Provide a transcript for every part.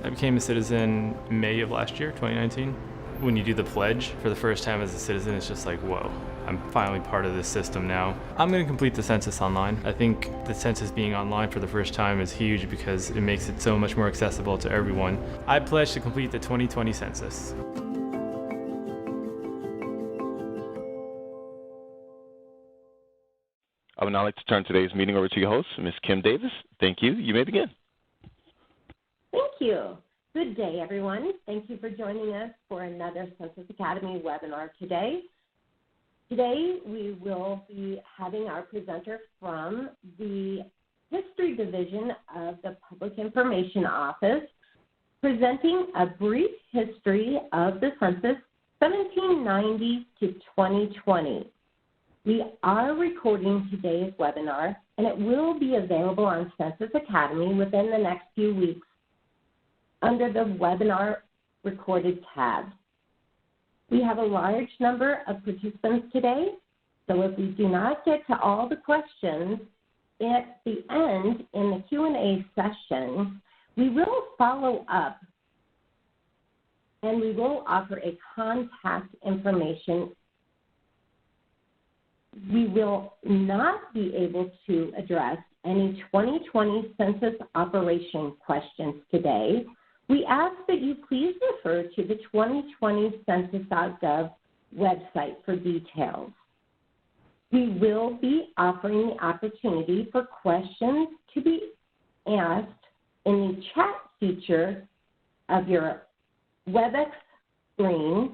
I became a citizen in May of last year, 2019. When you do the pledge for the first time as a citizen, it's just like, whoa, I'm finally part of this system now. I'm going to complete the census online. I think the census being online for the first time is huge because it makes it so much more accessible to everyone. I pledge to complete the 2020 census. I would now like to turn today's meeting over to your host, Ms. Kim Davis. Thank you. You may begin. Thank you. Good day, everyone. Thank you for joining us for another Census Academy webinar today. Today, we will be having our presenter from the History Division of the Public Information Office presenting a brief history of the census 1790 to 2020. We are recording today's webinar, and it will be available on Census Academy within the next few weeks under the Webinar Recorded tab. We have a large number of participants today, so if we do not get to all the questions at the end in the Q&A session, we will follow up and we will offer a contact information. We will not be able to address any 2020 census operation questions today. We ask that you please refer to the 2020 census.gov website for details. We will be offering the opportunity for questions to be asked in the chat feature of your WebEx screen.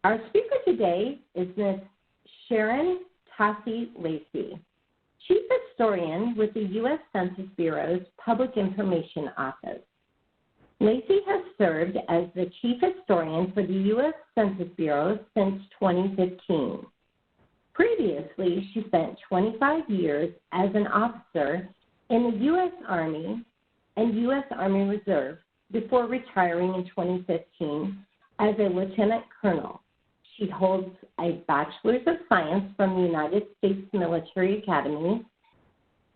Our speaker today is Ms. Sharon Tassi-Lacey, Chief Historian with the U.S. Census Bureau's Public Information Office. Lacey has served as the Chief Historian for the U.S. Census Bureau since 2015. Previously, she spent 25 years as an officer in the U.S. Army and U.S. Army Reserve before retiring in 2015 as a lieutenant colonel. She holds a Bachelor's of Science from the United States Military Academy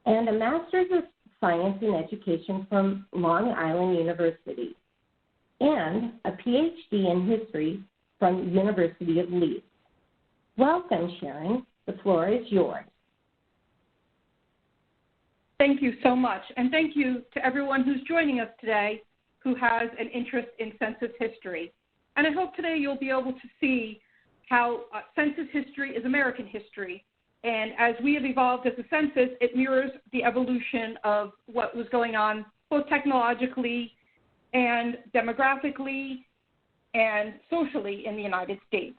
and a Master's of Science in Education from Long Island University and a PhD in History from the University of Leeds. Welcome, Sharon. The floor is yours. Thank you so much, and thank you to everyone who's joining us today who has an interest in census history. And I hope today you'll be able to see how census history is American history. And as we have evolved as a census, it mirrors the evolution of what was going on both technologically and demographically and socially in the United States.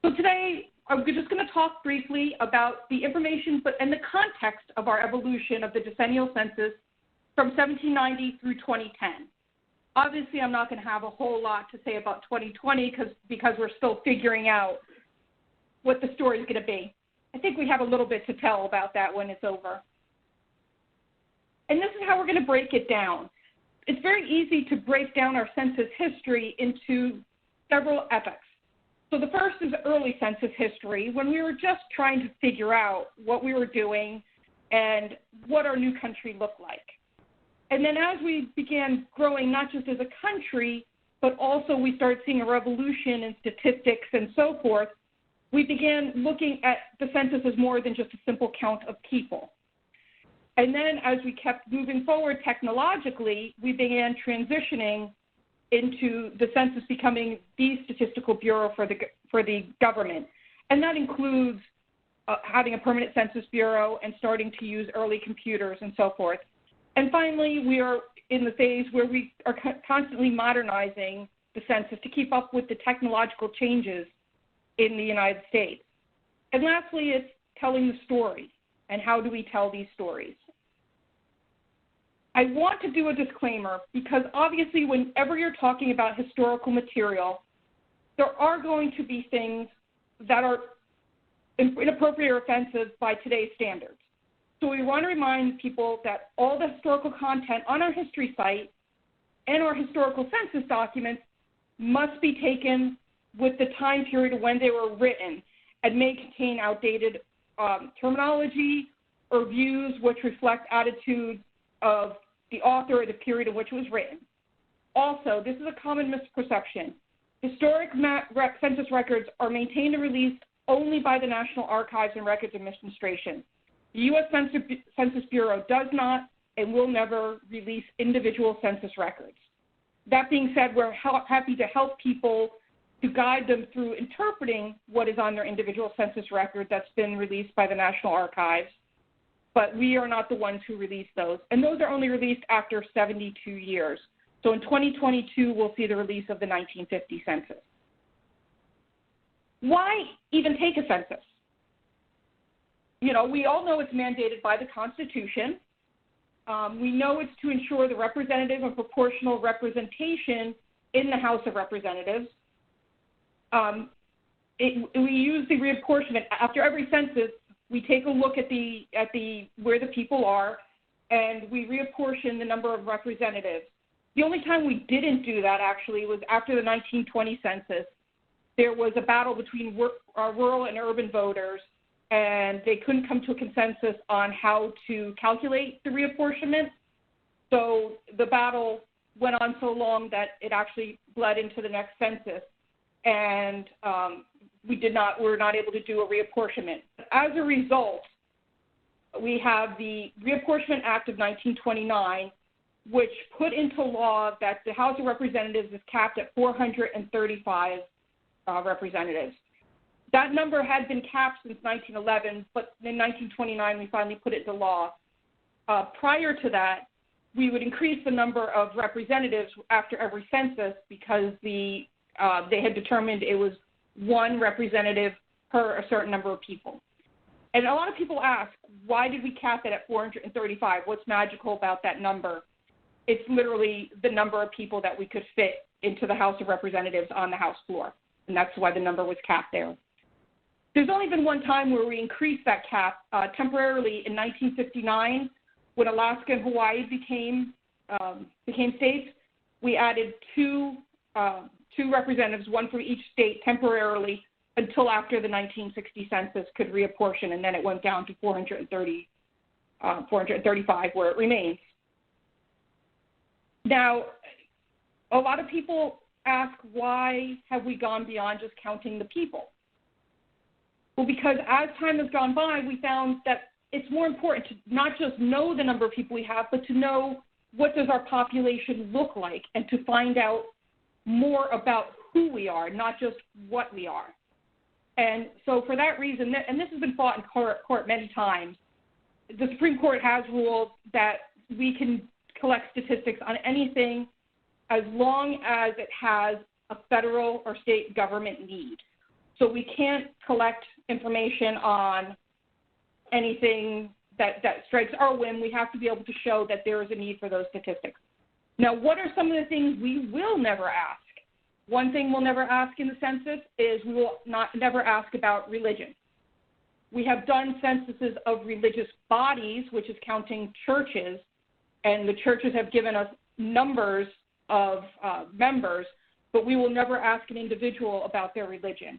So today, I'm just going to talk briefly about the information and the context of our evolution of the decennial census from 1790 through 2010. Obviously, I'm not going to have a whole lot to say about 2020 because we're still figuring out what the story is going to be. I think we have a little bit to tell about that when it's over. And this is how we're going to break it down. It's very easy to break down our census history into several epochs. So the first is early census history, when we were just trying to figure out what we were doing and what our new country looked like. And then as we began growing, not just as a country, but also we started seeing a revolution in statistics and so forth, we began looking at the census as more than just a simple count of people. And then as we kept moving forward technologically, we began transitioning into the census becoming the statistical bureau for the government. And that includes having a permanent census bureau and starting to use early computers and so forth. And finally, we are in the phase where we are constantly modernizing the census to keep up with the technological changes in the United States. And lastly, it's telling the story, and how do we tell these stories? I want to do a disclaimer because obviously whenever you're talking about historical material, there are going to be things that are inappropriate or offensive by today's standards. So we want to remind people that all the historical content on our history site and our historical census documents must be taken with the time period when they were written and may contain outdated terminology or views which reflect attitudes of the author or the period in which it was written. Also, this is a common misperception. Historic census records are maintained and released only by the National Archives and Records Administration. The U.S. Census Bureau does not and will never release individual census records. That being said, we're happy to help people to guide them through interpreting what is on their individual census record that's been released by the National Archives, but we are not the ones who release those. And those are only released after 72 years. So in 2022, we'll see the release of the 1950 census. Why even take a census? You know, we all know it's mandated by the Constitution. We know it's to ensure the representative and proportional representation in the House of Representatives. We use the reapportionment. After every census, we take a look at where the people are, and we reapportion the number of representatives. The only time we didn't do that, actually, was after the 1920 census. There was a battle between rural and urban voters, and they couldn't come to a consensus on how to calculate the reapportionment. So the battle went on so long that it actually bled into the next census, and we were not able to do a reapportionment. As a result, we have the Reapportionment Act of 1929, which put into law that the House of Representatives is capped at 435 representatives. That number had been capped since 1911, but in 1929 we finally put it into law. Prior to that, we would increase the number of representatives after every census because they had determined it was one representative per a certain number of people. And a lot of people ask, why did we cap it at 435? What's magical about that number? It's literally the number of people that we could fit into the House of Representatives on the House floor, and that's why the number was capped there. There's only been one time where we increased that cap temporarily in 1959 when Alaska and Hawaii became states. We added two representatives, one for each state temporarily until after the 1960 census could reapportion, and then it went down to 435 where it remains. Now, a lot of people ask, why have we gone beyond just counting the people? Well, because as time has gone by, we found that it's more important to not just know the number of people we have, but to know what does our population look like and to find out more about who we are, not just what we are. And so for that reason, and this has been fought in court many times, the Supreme Court has ruled that we can collect statistics on anything as long as it has a federal or state government need. So we can't collect information on anything that strikes our whim. We have to be able to show that there is a need for those statistics. Now, what are some of the things we will never ask? One thing we'll never ask in the census is we will never ask about religion. We have done censuses of religious bodies, which is counting churches, and the churches have given us numbers of members, but we will never ask an individual about their religion.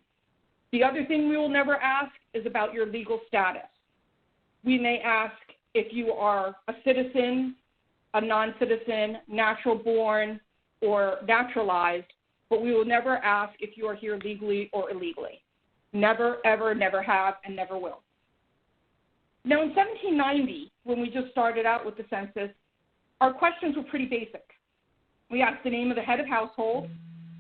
The other thing we will never ask is about your legal status. We may ask if you are a citizen, a non-citizen, natural-born, or naturalized, but we will never ask if you are here legally or illegally. Never, ever, never have, and never will. Now, in 1790, when we just started out with the census, our questions were pretty basic. We asked the name of the head of household,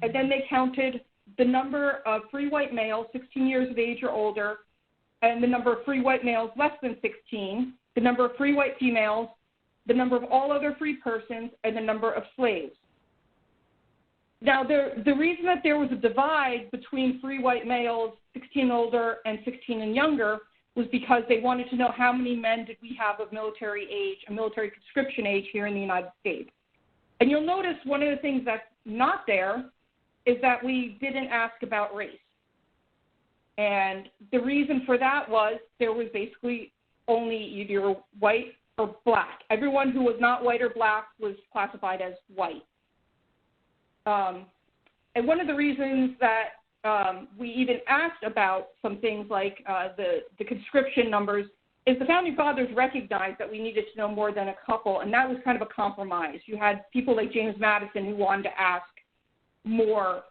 and then they counted the number of free white males 16 years of age or older, and the number of free white males less than 16, the number of free white females, the number of all other free persons, and the number of slaves. Now, the reason that there was a divide between free white males 16 and older and 16 and younger was because they wanted to know how many men did we have of military age, a military conscription age here in the United States. And you'll notice one of the things that's not there is that we didn't ask about race. And the reason for that was there was basically only either white or black. Everyone who was not white or black was classified as white. And one of the reasons that we even asked about some things like the conscription numbers is the Founding Fathers recognized that we needed to know more than a couple, and that was kind of a compromise. You had people like James Madison who wanted to ask more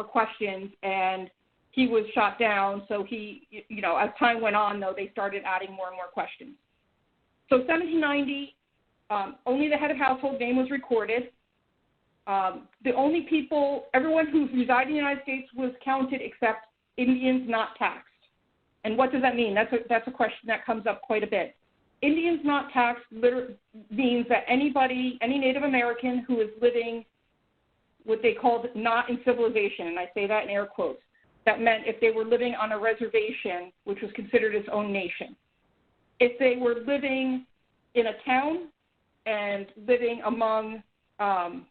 questions, and he was shot down. So he, as time went on, though, they started adding more and more questions. So 1790, only the head of household name was recorded. The only people, everyone who resided in the United States was counted except Indians not taxed. And what does that mean? That's a question that comes up quite a bit. Indians not taxed means that any Native American who is living what they called not in civilization, and I say that in air quotes, that meant if they were living on a reservation, which was considered its own nation. If they were living in a town and living among and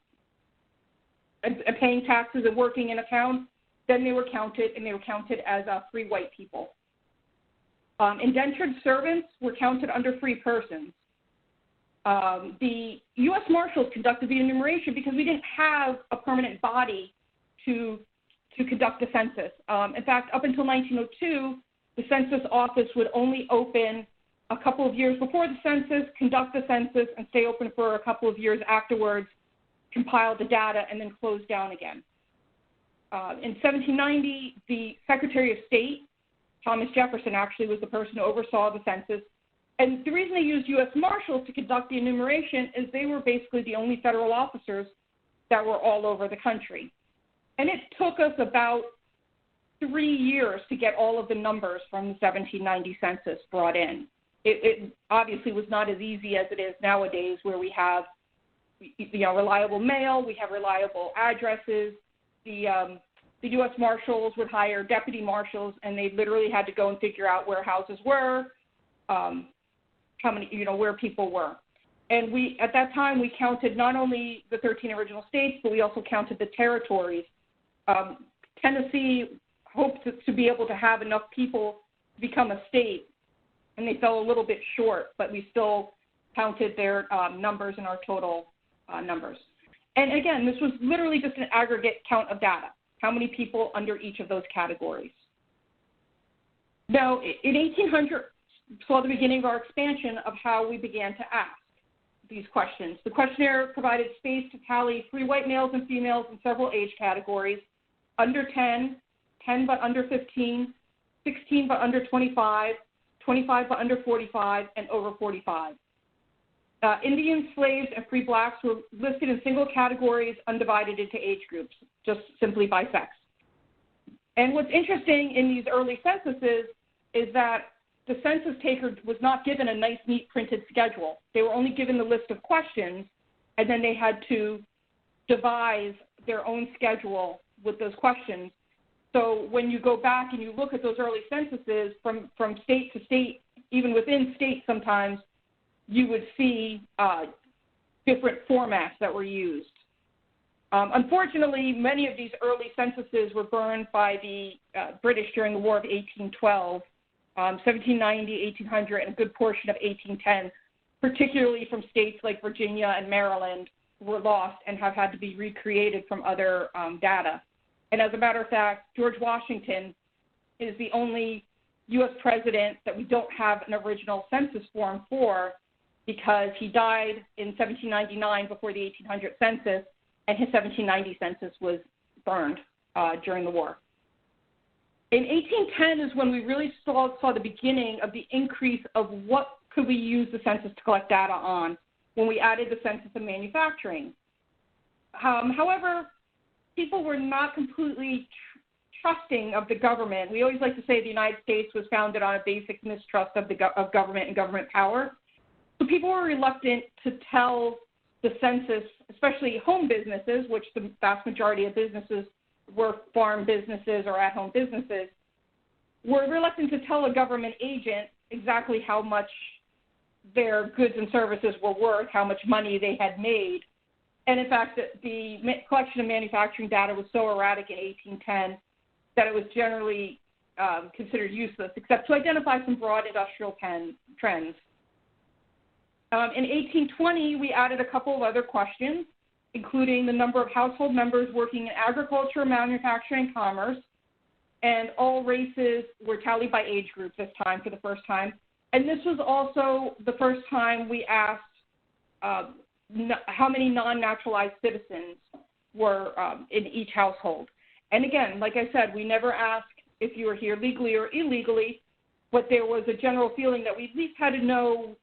paying taxes and working in a town, then they were counted, and they were counted as free white people. Indentured servants were counted under free persons. The U.S. Marshals conducted the enumeration because we didn't have a permanent body to conduct the census. In fact, up until 1902, the census office would only open a couple of years before the census, conduct the census, and stay open for a couple of years afterwards, compile the data, and then close down again. In 1790, the Secretary of State, Thomas Jefferson, actually was the person who oversaw the census. And the reason they used U.S. Marshals to conduct the enumeration is they were basically the only federal officers that were all over the country. And it took us about 3 years to get all of the numbers from the 1790 census brought in. It obviously was not as easy as it is nowadays, where we have reliable mail, we have reliable addresses. The U.S. Marshals would hire deputy marshals, and they literally had to go and figure out where houses were, where people were. And at that time, we counted not only the 13 original states, but we also counted the territories. Tennessee hoped to be able to have enough people to become a state, and they fell a little bit short, but we still counted their numbers in our total numbers. And again, this was literally just an aggregate count of data, how many people under each of those categories. Now, in 1800, saw the beginning of our expansion of how we began to ask these questions. The questionnaire provided space to tally free white males and females in several age categories: under 10, 10 but under 15, 16 but under 25, 25 but under 45, and over 45. Indians, slaves, and free blacks were listed in single categories, undivided into age groups, just simply by sex. And what's interesting in these early censuses is that the census taker was not given a nice, neat printed schedule. They were only given the list of questions, and then they had to devise their own schedule with those questions. So when you go back and you look at those early censuses from state to state, even within states sometimes, you would see different formats that were used. Unfortunately, many of these early censuses were burned by the British during the War of 1812, 1790, 1800, and a good portion of 1810, particularly from states like Virginia and Maryland, were lost and have had to be recreated from other data. And as a matter of fact, George Washington is the only U.S. president that we don't have an original census form for, because he died in 1799 before the 1800 census, and his 1790 census was burned during the war. In 1810 is when we really saw the beginning of the increase of what could we use the census to collect data on, when we added the census of manufacturing. However, people were not completely trusting of the government. We always like to say the United States was founded on a basic mistrust of government and government power. So people were reluctant to tell the census, especially home businesses, which the vast majority of businesses were farm businesses or at-home businesses, were reluctant to tell a government agent exactly how much their goods and services were worth, how much money they had made. And in fact, the collection of manufacturing data was so erratic in 1810 that it was generally considered useless, except to identify some broad industrial trends. In 1820, we added a couple of other questions, including the number of household members working in agriculture, manufacturing, and commerce, and all races were tallied by age group this time for the first time. And this was also the first time we asked how many non-naturalized citizens were in each household. And again, like I said, we never asked if you were here legally or illegally, but there was a general feeling that we at least had to know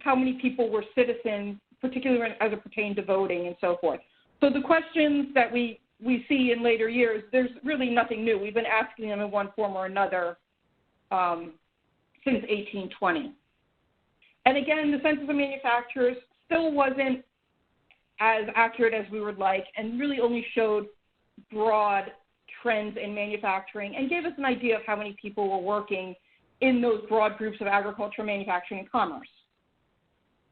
how many people were citizens, particularly as it pertained to voting and so forth. So the questions that we see in later years, there's really nothing new. We've been asking them in one form or another since 1820. And again, the Census of Manufacturers still wasn't as accurate as we would like and really only showed broad trends in manufacturing and gave us an idea of how many people were working in those broad groups of agriculture, manufacturing, and commerce.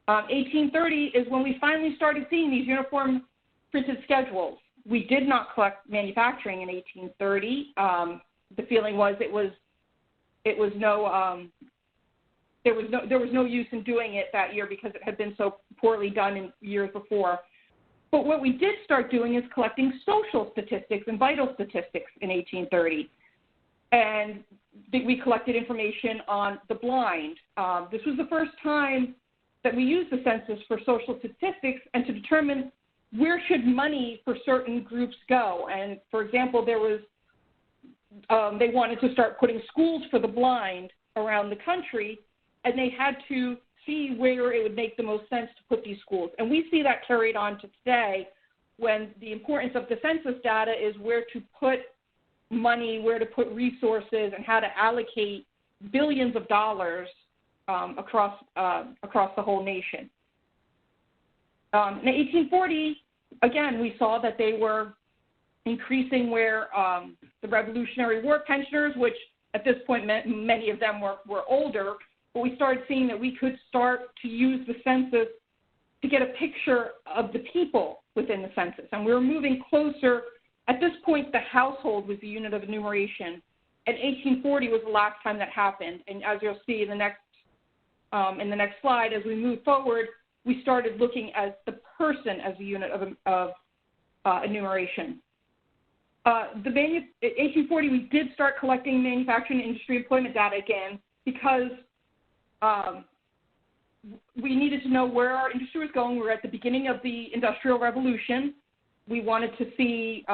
1830 is when we finally started seeing these uniform printed schedules. We did not collect manufacturing in 1830. The feeling was there was no use in doing it that year because it had been so poorly done in years before. But what we did start doing is collecting social statistics and vital statistics in 1830. And we collected information on the blind. This was the first time that we used the census for social statistics and to determine where should money for certain groups go. And for example, there was, they wanted to start putting schools for the blind around the country, and they had to see where it would make the most sense to put these schools. And we see that carried on to today when the importance of the census data is where to put money, where to put resources, and how to allocate billions of dollars across the whole nation. In 1840, again, we saw that they were increasing where the Revolutionary War pensioners, which at this point many of them were older, but we started seeing that we could start to use the census to get a picture of the people within the census. And we were moving closer. At this point, the household was the unit of enumeration. And 1840 was the last time that happened. And as you'll see in the next slide, as we move forward, we started looking at the person as a unit of enumeration. In 1840, we did start collecting manufacturing and industry employment data again because we needed to know where our industry was going. We were at the beginning of the Industrial Revolution. We wanted to see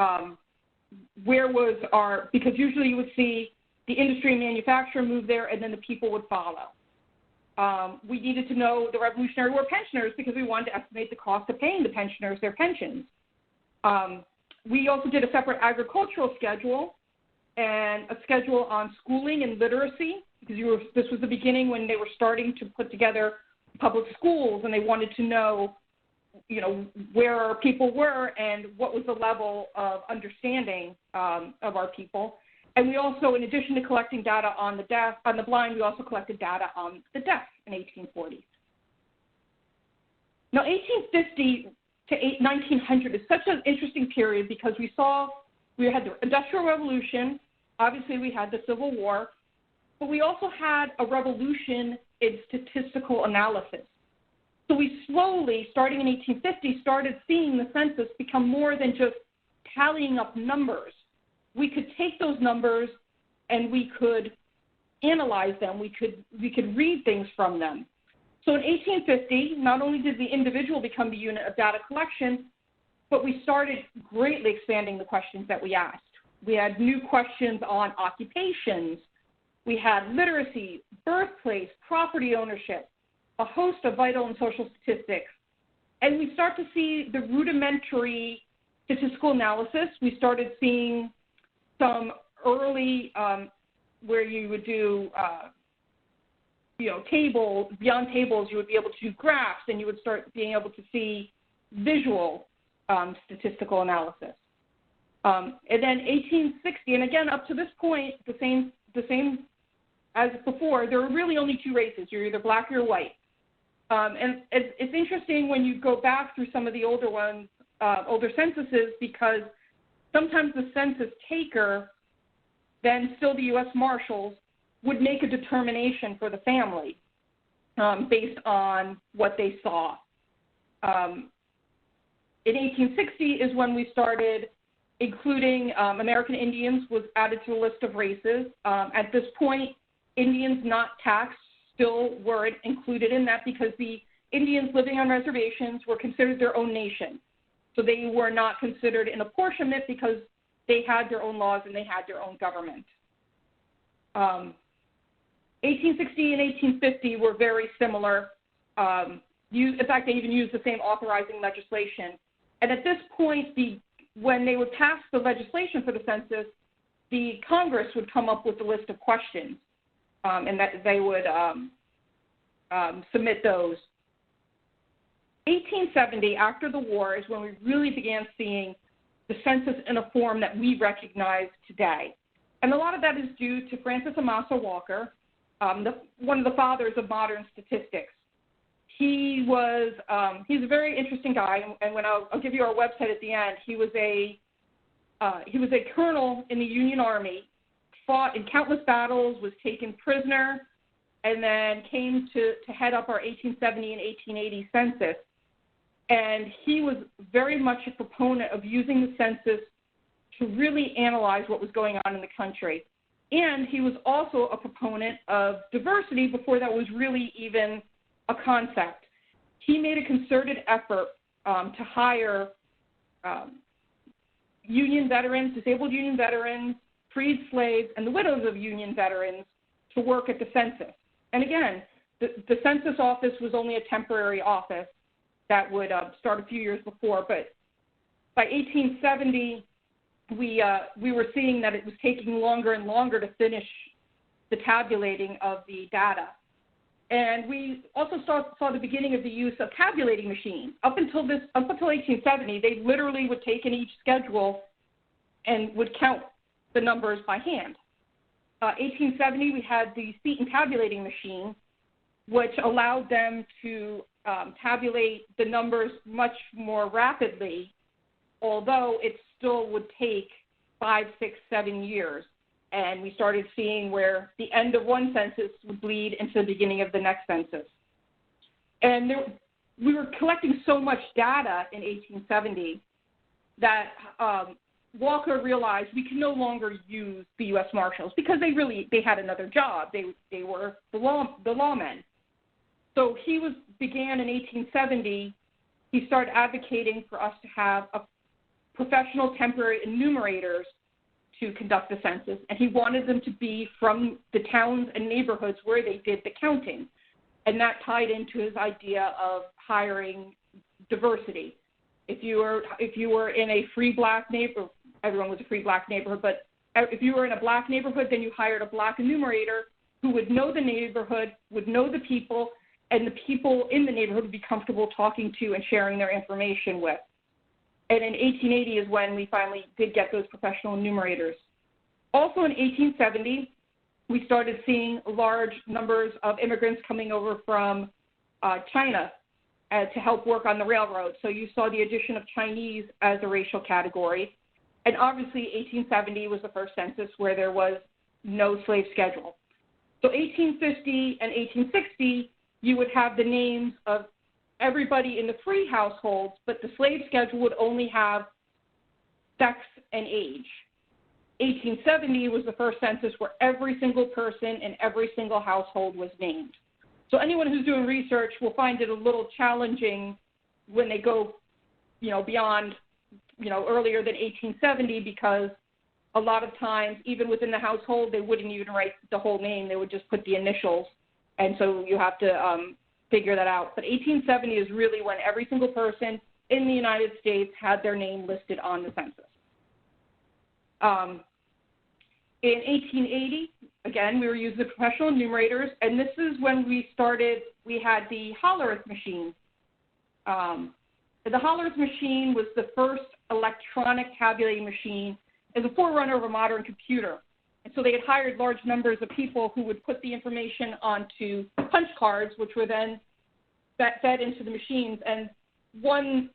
where was our, because usually you would see the industry and manufacturer move there and then the people would follow. We needed to know the Revolutionary War pensioners because we wanted to estimate the cost of paying the pensioners their pensions. We also did a separate agricultural schedule and a schedule on schooling and literacy because this was the beginning when they were starting to put together public schools and they wanted to know, where our people were and what was the level of understanding of our people. And we also, in addition to collecting data on the blind, we also collected data on the deaf in 1840. Now, 1850 to 1900 is such an interesting period because we had the Industrial Revolution, obviously we had the Civil War, but we also had a revolution in statistical analysis. So we slowly, starting in 1850, started seeing the census become more than just tallying up numbers. We could take those numbers and we could analyze them. We could read things from them. So in 1850, not only did the individual become the unit of data collection, but we started greatly expanding the questions that we asked. We had new questions on occupations. We had literacy, birthplace, property ownership, a host of vital and social statistics. And we start to see the rudimentary statistical analysis. We started seeing some early where you would do, tables, beyond tables, you would be able to do graphs and you would start being able to see visual statistical analysis. And then 1860, and again, up to this point, the same as before, there were really only two races. You're either black or you're white. And it's interesting when you go back through some of the older ones, older censuses, because sometimes the census taker, then still the U.S. Marshals, would make a determination for the family based on what they saw. In 1860 is when we started including American Indians was added to the list of races. At this point, Indians not taxed still weren't included in that because the Indians living on reservations were considered their own nation. So they were not considered an apportionment because they had their own laws and they had their own government. 1860 and 1850 were very similar. In fact, they even used the same authorizing legislation. And at this point, when they would pass the legislation for the census, the Congress would come up with a list of questions, and that they would submit those. 1870, after the war, is when we really began seeing the census in a form that we recognize today. And a lot of that is due to Francis Amasa Walker, one of the fathers of modern statistics. He's a very interesting guy, and when I'll give you our website at the end, he was a colonel in the Union Army, fought in countless battles, was taken prisoner, and then came to head up our 1870 and 1880 census. And he was very much a proponent of using the census to really analyze what was going on in the country. And he was also a proponent of diversity before that was really even a concept. He made a concerted effort to hire Union veterans, disabled Union veterans, freed slaves, and the widows of Union veterans to work at the census. And again, the census office was only a temporary office that would start a few years before, but by 1870, we were seeing that it was taking longer and longer to finish the tabulating of the data. And we also saw the beginning of the use of tabulating machines. Up until 1870, they literally would take in each schedule and would count the numbers by hand. 1870, we had the seat and tabulating machine, which allowed them to tabulate the numbers much more rapidly, although it still would take 5, 6, 7 years. And we started seeing where the end of one census would bleed into the beginning of the next census. And we were collecting so much data in 1870 that Walker realized we can no longer use the U.S. Marshals because they had another job. They were the lawmen. So he began in 1870. He started advocating for us to have a professional temporary enumerators to conduct the census, and he wanted them to be from the towns and neighborhoods where they did the counting. And that tied into his idea of hiring diversity. If you were in a free black neighborhood, everyone was a free black neighborhood, but if you were in a black neighborhood, then you hired a black enumerator who would know the neighborhood, would know the people, and the people in the neighborhood would be comfortable talking to and sharing their information with. And in 1880 is when we finally did get those professional enumerators. Also in 1870, we started seeing large numbers of immigrants coming over from China to help work on the railroad. So you saw the addition of Chinese as a racial category. And obviously 1870 was the first census where there was no slave schedule. So 1850 and 1860, you would have the names of everybody in the free households, but the slave schedule would only have sex and age. 1870 was the first census where every single person in every single household was named. So anyone who's doing research will find it a little challenging when they go, beyond, earlier than 1870, because a lot of times, even within the household, they wouldn't even write the whole name. They would just put the initials. And so you have to figure that out. But 1870 is really when every single person in the United States had their name listed on the census. In 1880, again, we were using the professional enumerators, and this is when we had the R.O.V.E.R.S machine. The R.O.V.E.R.S machine was the first electronic tabulating machine as a forerunner of a modern computer. And so they had hired large numbers of people who would put the information onto punch cards, which were then fed into the machines. And one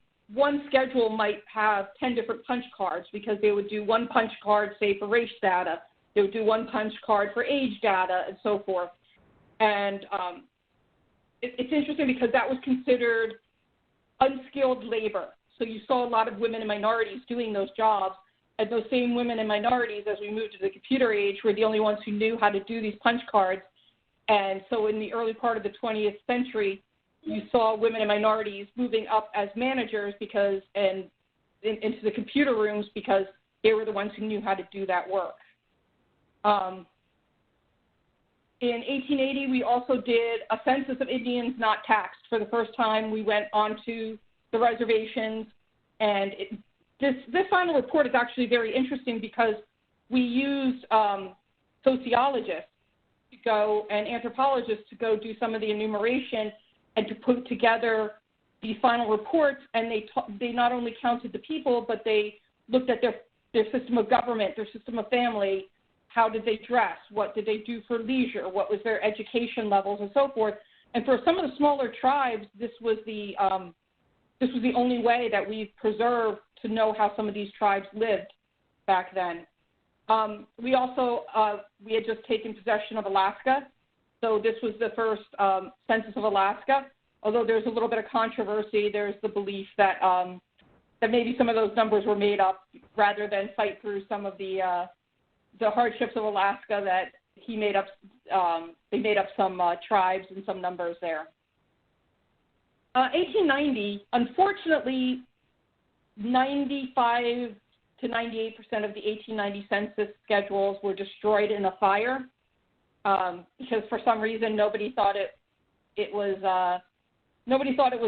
schedule might have 10 different punch cards because they would do one punch card, say, for race data. They would do one punch card for age data and so forth. And it's interesting because that was considered unskilled labor. So you saw a lot of women and minorities doing those jobs. And those same women and minorities, as we moved to the computer age, were the only ones who knew how to do these punch cards. And so in the early part of the 20th century, you saw women and minorities moving up as managers into the computer rooms because they were the ones who knew how to do that work. In 1880, we also did a census of Indians not taxed. For the first time, we went onto the reservations, and this final report is actually very interesting because we used sociologists to go and anthropologists to go do some of the enumeration and to put together these final reports, and they not only counted the people, but they looked at their system of government, their system of family, how did they dress, what did they do for leisure, what was their education levels, and so forth. And for some of the smaller tribes, this was the only way that we've preserved to know how some of these tribes lived back then. We also, we had just taken possession of Alaska, so this was the first census of Alaska. Although there's a little bit of controversy, there's the belief that that maybe some of those numbers were made up rather than fight through some of the hardships of Alaska, that he made up. They made up some tribes and some numbers there. 1890, unfortunately, 95 to 98% of the 1890 census schedules were destroyed in a fire because for some reason nobody thought it was a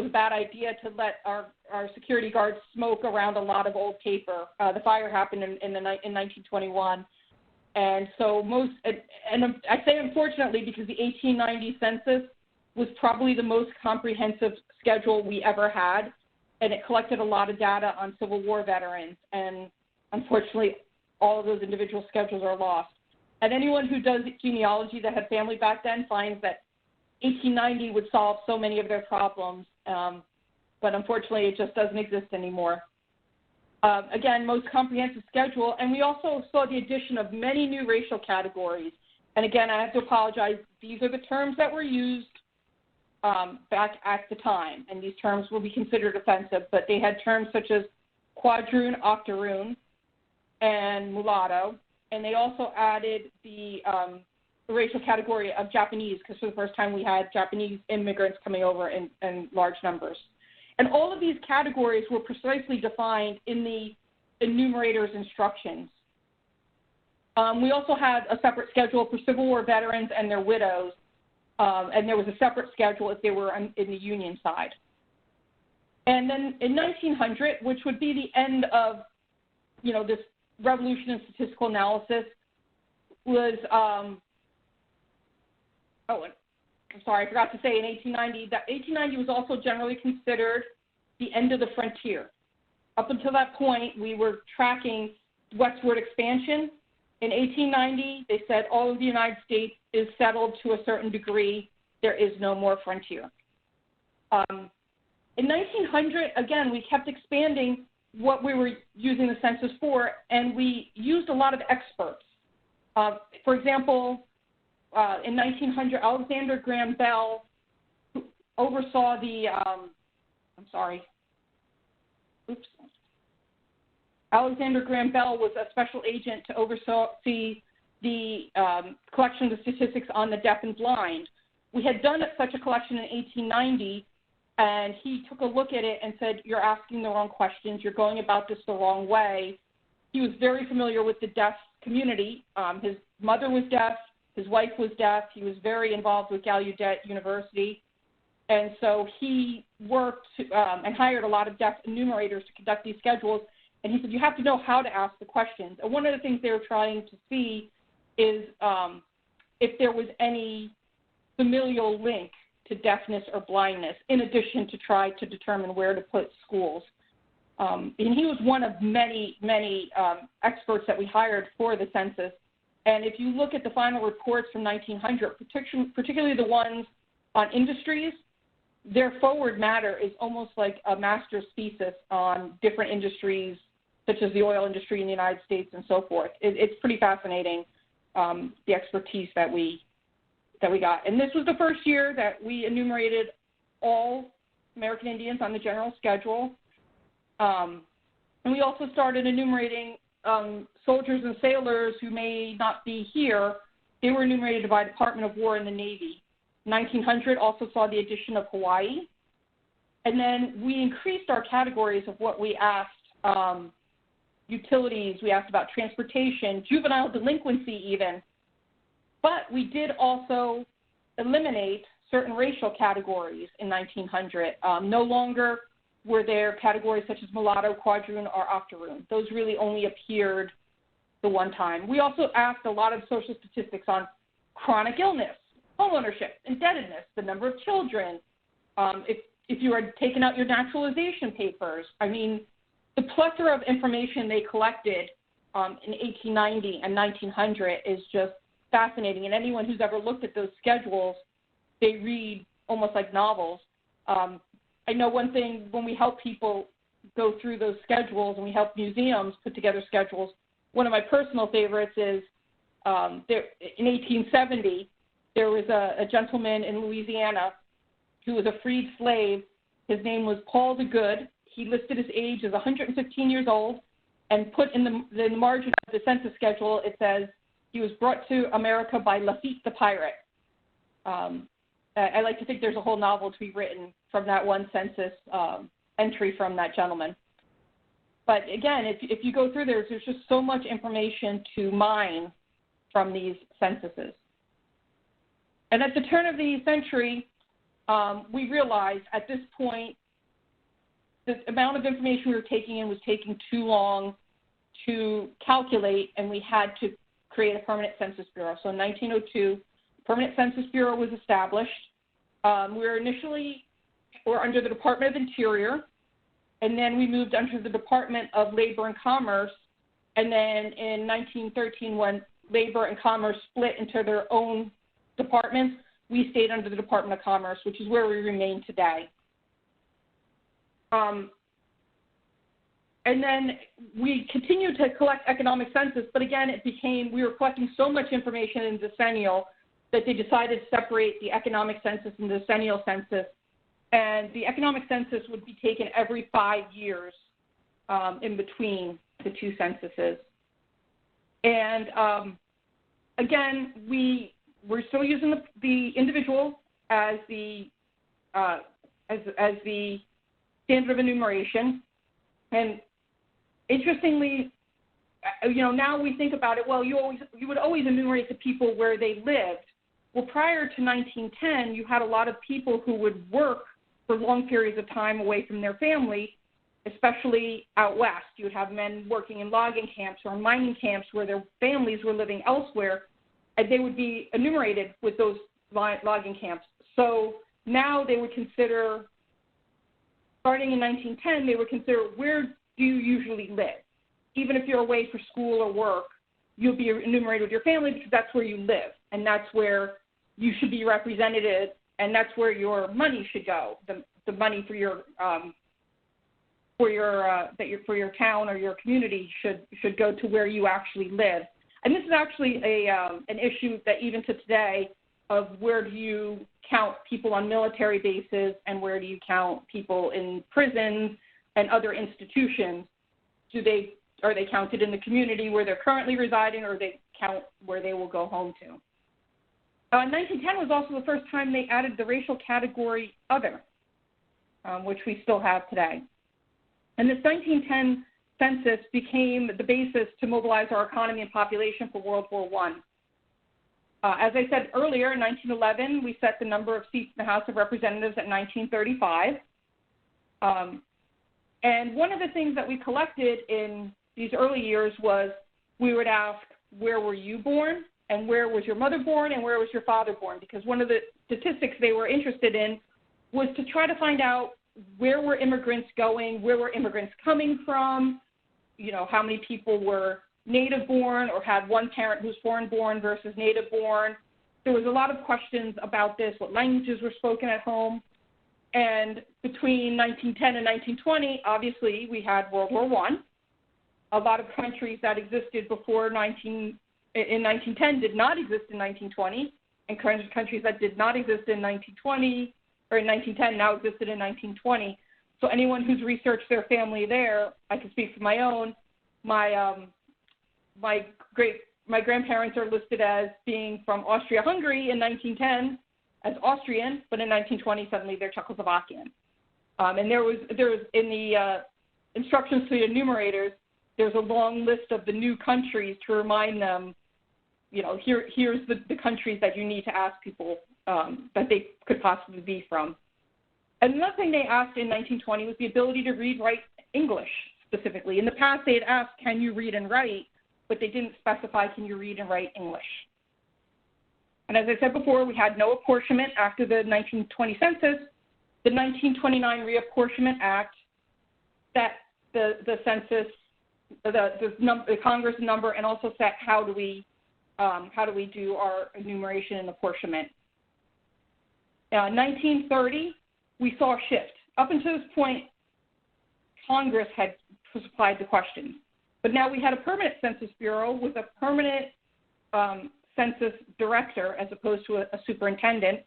bad idea to let our security guards smoke around a lot of old paper. The fire happened in 1921. And so and I say unfortunately because the 1890 census was probably the most comprehensive schedule we ever had, and it collected a lot of data on Civil War veterans. And unfortunately, all of those individual schedules are lost. And anyone who does genealogy that had family back then finds that 1890 would solve so many of their problems, but unfortunately it just doesn't exist anymore. Again, most comprehensive schedule, and we also saw the addition of many new racial categories. And again, I have to apologize, these are the terms that were used back at the time, and these terms will be considered offensive, but they had terms such as quadroon, octoroon, and mulatto, and they also added the racial category of Japanese, because for the first time we had Japanese immigrants coming over in large numbers. And all of these categories were precisely defined in the enumerator's instructions. We also had a separate schedule for Civil War veterans and their widows, and there was a separate schedule if they were in the Union side. And then in 1900, which would be the end of, this revolution in statistical analysis, was, I forgot to say in 1890, that 1890 was also generally considered the end of the frontier. Up until that point, we were tracking westward expansion. In 1890, they said all of the United States is settled to a certain degree. There is no more frontier. In 1900, again, we kept expanding what we were using the census for, and we used a lot of experts. For example, in 1900, Alexander Graham Bell, who oversaw the, Alexander Graham Bell was a special agent to oversee the collection of the statistics on the deaf and blind. We had done such a collection in 1890, and he took a look at it and said, you're asking the wrong questions, you're going about this the wrong way. He was very familiar with the deaf community. His mother was deaf, his wife was deaf, he was very involved with Gallaudet University, and so he worked and hired a lot of deaf enumerators to conduct these schedules, and he said, you have to know how to ask the questions. And one of the things they were trying to see is if there was any familial link to deafness or blindness, in addition to try to determine where to put schools. And he was one of many, many experts that we hired for the census. And if you look at the final reports from 1900, particularly the ones on industries, their forward matter is almost like a master's thesis on different industries, such as the oil industry in the United States and so forth. It's pretty fascinating, the expertise that we got. And this was the first year that we enumerated all American Indians on the general schedule. And we also started enumerating soldiers and sailors who may not be here, they were enumerated by Department of War and the Navy. 1900 also saw the addition of Hawaii. And then we increased our categories of what we asked. Utilities, we asked about transportation, juvenile delinquency even. But we did also eliminate certain racial categories in 1900. No longer were there categories such as mulatto, quadroon, or octoroon. Those really only appeared the one time. We also asked a lot of social statistics on chronic illness, homeownership, indebtedness, the number of children, if you are taking out your naturalization papers. I mean, the plethora of information they collected in 1890 and 1900 is just fascinating. And anyone who's ever looked at those schedules, they read almost like novels. I know one thing, when we help people go through those schedules and we help museums put together schedules, one of my personal favorites is in 1870, there was a gentleman in Louisiana who was a freed slave. His name was Paul the Good. He listed his age as 115 years old and put in the margin of the census schedule, it says he was brought to America by Lafitte the pirate. I like to think there's a whole novel to be written from that one census entry from that gentleman. But again, if you go through there's just so much information to mine from these censuses. And at the turn of the century, we realized at this point the amount of information we were taking in was taking too long to calculate, and we had to create a permanent census bureau. So in 1902, Permanent Census Bureau was established. We were initially under the Department of Interior, and then we moved under the Department of Labor and Commerce. And then in 1913, when Labor and Commerce split into their own departments, we stayed under the Department of Commerce, which is where we remain today. And then we continued to collect economic census, but again, we were collecting so much information in decennial that they decided to separate the economic census and the decennial census. And the economic census would be taken every 5 years in between the two censuses. And again, we're still using the individual as the standard of enumeration. And interestingly, now we think about it, well, you would always enumerate the people where they lived. Well, prior to 1910, you had a lot of people who would work for long periods of time away from their family, especially out west. You would have men working in logging camps or mining camps where their families were living elsewhere, and they would be enumerated with those logging camps. So now they would consider, starting in 1910, they would consider, where do you usually live? Even if you're away for school or work, you'll be enumerated with your family because that's where you live, and that's where you should be represented, and that's where your money should go. The money for your town or your community should go to where you actually live. And this is actually an issue that even to today, of where do you count people on military bases and where do you count people in prisons and other institutions? Are they counted in the community where they're currently residing, or they count where they will go home to? 1910 was also the first time they added the racial category other, which we still have today. And this 1910 census became the basis to mobilize our economy and population for World War I. As I said earlier, in 1911, we set the number of seats in the House of Representatives at 1935. And one of the things that we collected in these early years was we would ask, where were you born? And where was your mother born? And where was your father born? Because one of the statistics they were interested in was to try to find out, where were immigrants going? Where were immigrants coming from? How many people were native born or had one parent who's foreign born versus native born. There was a lot of questions about this, what languages were spoken at home. And between 1910 and 1920, obviously, we had World War I. A lot of countries that existed before in 1910 did not exist in 1920, and countries that did not exist in 1920 or in 1910 now existed in 1920. So anyone who's researched their family there, I can speak for my own. My great my grandparents are listed as being from Austria-Hungary in 1910 as Austrian, but in 1920 suddenly they're Czechoslovakian. And there was in the instructions to the enumerators, there's a long list of the new countries to remind them, here's the countries that you need to ask people that they could possibly be from. And another thing they asked in 1920 was the ability to read, write English specifically. In the past, they had asked, can you read and write? But they didn't specify, can you read and write English? And as I said before, we had no apportionment after the 1920 census. The 1929 Reapportionment Act set the census, the Congress number, and also set how do we do our enumeration and apportionment. 1930, we saw a shift. Up until this point, Congress had supplied the questions. But now we had a permanent Census Bureau with a permanent census director as opposed to a superintendent.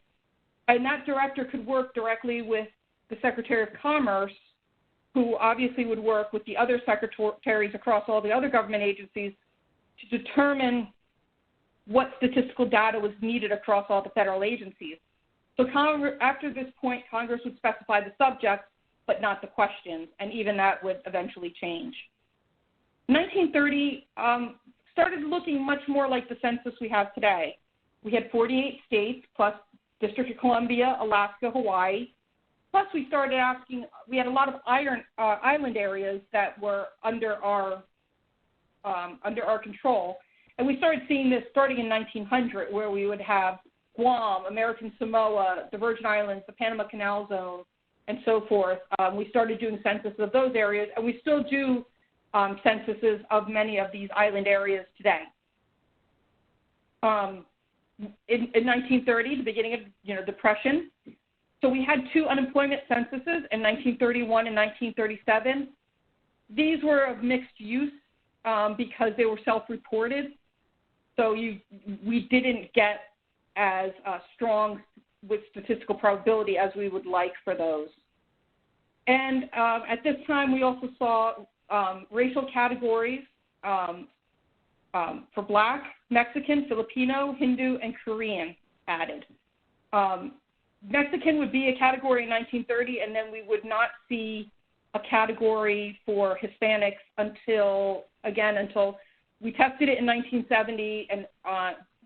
And that director could work directly with the Secretary of Commerce, who obviously would work with the other secretaries across all the other government agencies to determine what statistical data was needed across all the federal agencies. So after this point, Congress would specify the subjects, but not the questions, and even that would eventually change. 1930 started looking much more like the census we have today. We had 48 states, plus District of Columbia, Alaska, Hawaii. Plus, we started asking, we had a lot of island areas that were under our control. And we started seeing this starting in 1900, where we would have Guam, American Samoa, the Virgin Islands, the Panama Canal Zone, and so forth. We started doing censuses of those areas, and we still do censuses of many of these island areas today. In 1930, the beginning of Depression, so we had two unemployment censuses in 1931 and 1937. These were of mixed use because they were self-reported, so we didn't get as strong with statistical probability as we would like for those. And at this time, we also saw racial categories for Black, Mexican, Filipino, Hindu, and Korean added. Mexican would be a category in 1930, and then we would not see a category for Hispanics until we tested it in 1970, and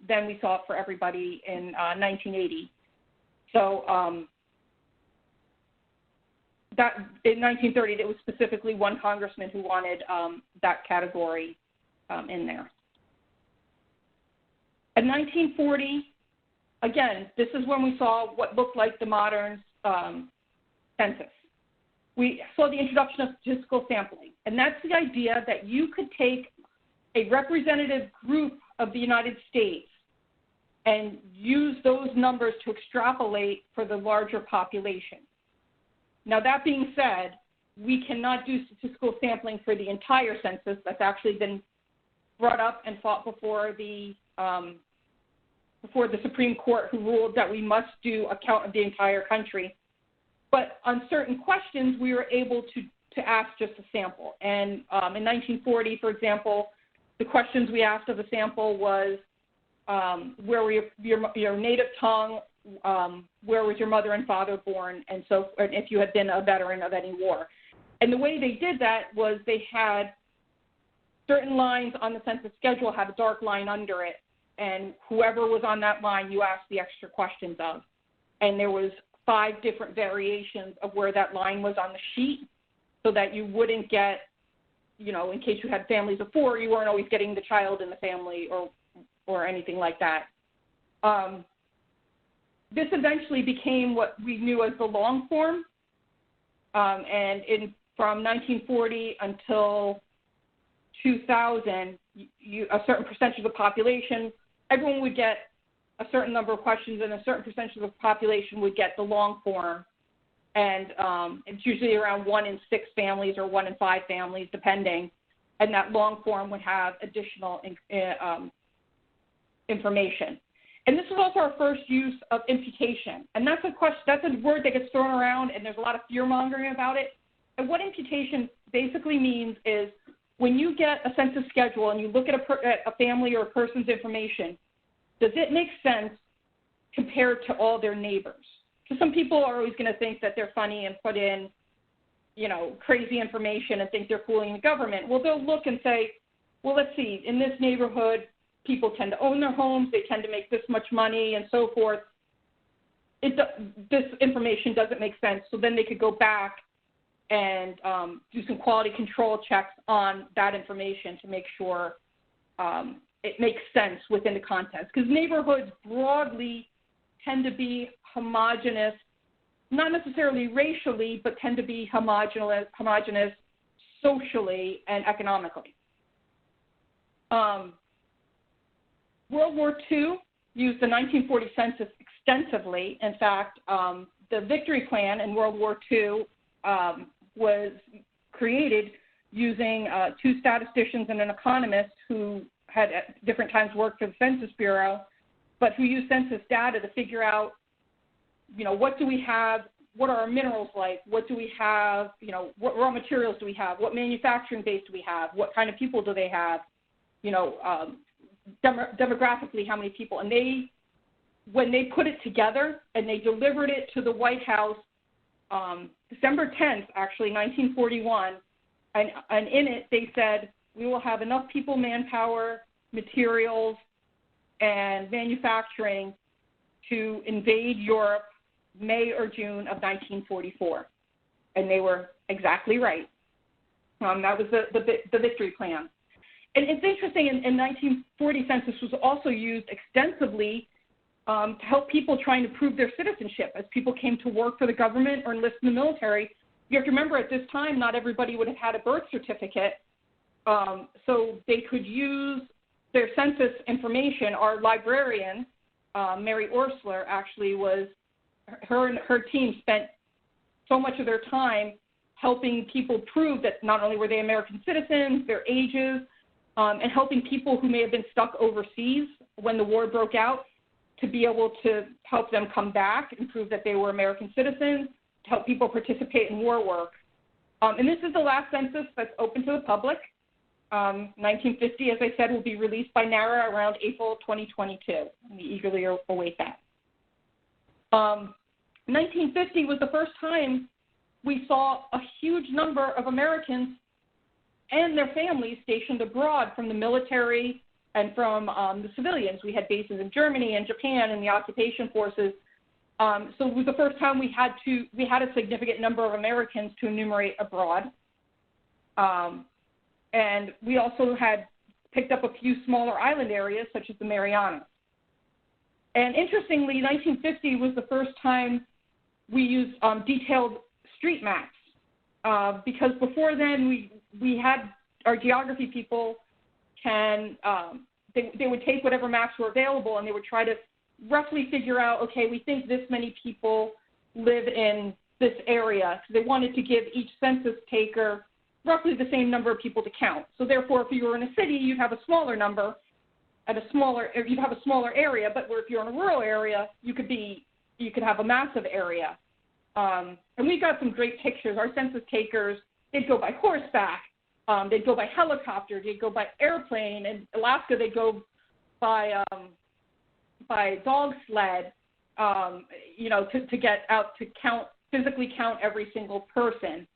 then we saw it for everybody in 1980. So that in 1930, it was specifically one congressman who wanted that category in there. In 1940, again, this is when we saw what looked like the modern census. We saw the introduction of statistical sampling, and that's the idea that you could take a representative group of the United States and use those numbers to extrapolate for the larger population. Now, that being said, we cannot do statistical sampling for the entire census. That's actually been brought up and fought before the Supreme Court, who ruled that we must do a count of the entire country. But on certain questions, we were able to ask just a sample. And in 1940, for example, the questions we asked of a sample was, where were your native tongue, where was your mother and father born, and if you had been a veteran of any war. And the way they did that was they had certain lines on the census schedule had a dark line under it, and whoever was on that line, you asked the extra questions of. And there was 5 different variations of where that line was on the sheet, so that you wouldn't get, in case you had families of 4, you weren't always getting the child in the family or anything like that. This eventually became what we knew as the long form, and from 1940 until 2000, a certain percentage of the population, everyone would get a certain number of questions, and a certain percentage of the population would get the long form. And it's usually around 1 in 6 families or 1 in 5 families, depending. And that long form would have additional information. And this was also our first use of imputation. And that's a word that gets thrown around, and there's a lot of fear-mongering about it. And what imputation basically means is when you get a census schedule and you look at a family or a person's information, does it make sense compared to all their neighbors? Because some people are always going to think that they're funny and put in, crazy information and think they're fooling the government. Well, they'll look and say, well, let's see, in this neighborhood, people tend to own their homes, they tend to make this much money and so forth. This information doesn't make sense. So then they could go back and do some quality control checks on that information to make sure it makes sense within the context. Because neighborhoods broadly tend to be homogeneous, not necessarily racially, but tend to be homogeneous socially and economically. World War II used the 1940 census extensively. In fact, the Victory Plan in World War II was created using two statisticians and an economist who had at different times worked for the Census Bureau, but who used census data to figure out, what do we have, what are our minerals like, what do we have, what raw materials do we have, what manufacturing base do we have, what kind of people do they have, demographically how many people. And when they put it together and they delivered it to the White House December 10th, actually, 1941, and in it they said, we will have enough people, manpower, materials, and manufacturing to invade Europe May or June of 1944. And they were exactly right. That was the Victory Plan. And it's interesting, in 1940 census was also used extensively to help people trying to prove their citizenship. As people came to work for the government or enlist in the military, you have to remember at this time not everybody would have had a birth certificate, so they could use their census information. Our librarian, Mary Orsler, actually her team spent so much of their time helping people prove that not only were they American citizens, their ages, and helping people who may have been stuck overseas when the war broke out to be able to help them come back and prove that they were American citizens, to help people participate in war work. And this is the last census that's open to the public. 1950, as I said, will be released by NARA around April 2022. We eagerly await that. 1950 was the first time we saw a huge number of Americans and their families stationed abroad from the military and from the civilians. We had bases in Germany and Japan and the occupation forces. So it was the first time we had a significant number of Americans to enumerate abroad. And we also had picked up a few smaller island areas, such as the Marianas. And interestingly, 1950 was the first time we used detailed street maps, because before then we had our geography people they would take whatever maps were available and they would try to roughly figure out, okay, we think this many people live in this area. So they wanted to give each census taker roughly the same number of people to count. So therefore, if you were in a city, you'd have a smaller number you'd have a smaller area, but if you're in a rural area, you could have a massive area. And we got some great pictures. Our census takers, they'd go by horseback, they'd go by helicopter, they'd go by airplane. In Alaska, they'd go by dog sled, to get out to physically count every single person.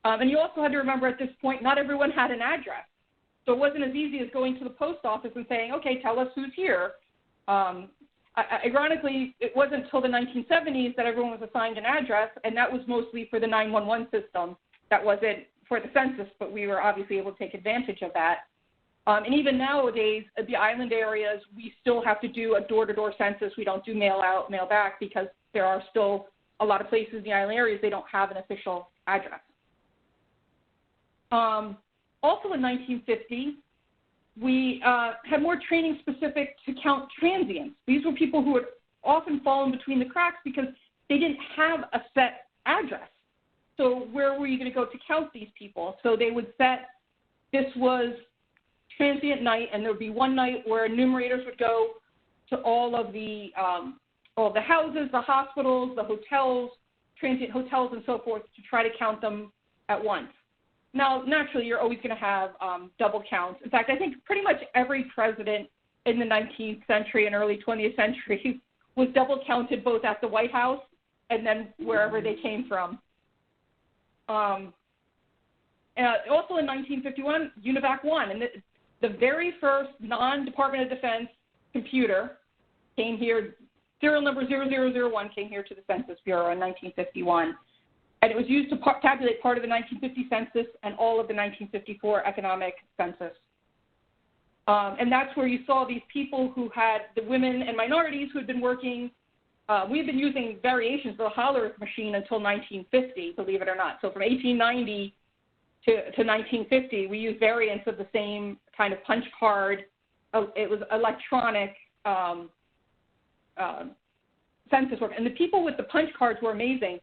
And you also had to remember at this point, not everyone had an address. So it wasn't as easy as going to the post office and saying, okay, tell us who's here. Ironically, it wasn't until the 1970s that everyone was assigned an address, and that was mostly for the 911 system. That wasn't for the census, but we were obviously able to take advantage of that. And even nowadays, the island areas, we still have to do a door-to-door census. We don't do mail out, mail back, because there are still a lot of places in the island areas they don't have an official address. Also in 1950, we had more training specific to count transients. These were people who had often fallen between the cracks because they didn't have a set address. So where were you going to go to count these people? So they would set, this was transient night, and there would be one night where enumerators would go to all the houses, the hospitals, the hotels, transient hotels, and so forth, to try to count them at once. Now, naturally, you're always going to have double counts. In fact, I think pretty much every president in the 19th century and early 20th century was double counted both at the White House and then wherever they came from. And also in 1951, UNIVAC 1, and the very first non-Department of Defense computer came here, serial number 0001 came here to the Census Bureau in 1951. And it was used to tabulate part of the 1950 census and all of the 1954 economic census. And that's where you saw these people who had the women and minorities who had been working. We've been using variations of the holler machine until 1950, believe it or not. So from 1890 to 1950, we used variants of the same kind of punch card. It was electronic census work. And the people with the punch cards were amazing.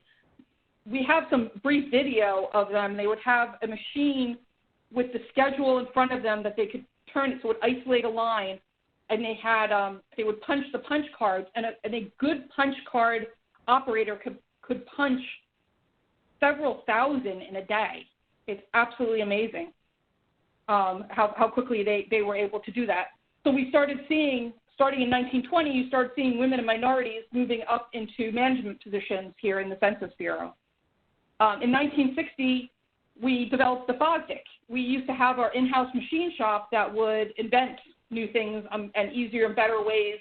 We have some brief video of them. They would have a machine with the schedule in front of them that they could turn it so it would isolate a line, and they had they would punch the punch cards, and a good punch card operator could punch several thousand in a day. It's absolutely amazing how quickly they were able to do that. So we started seeing, starting in 1920, you start seeing women and minorities moving up into management positions here in the Census Bureau. In 1960, we developed the FOSDIC. We used to have our in-house machine shop that would invent new things and easier and better ways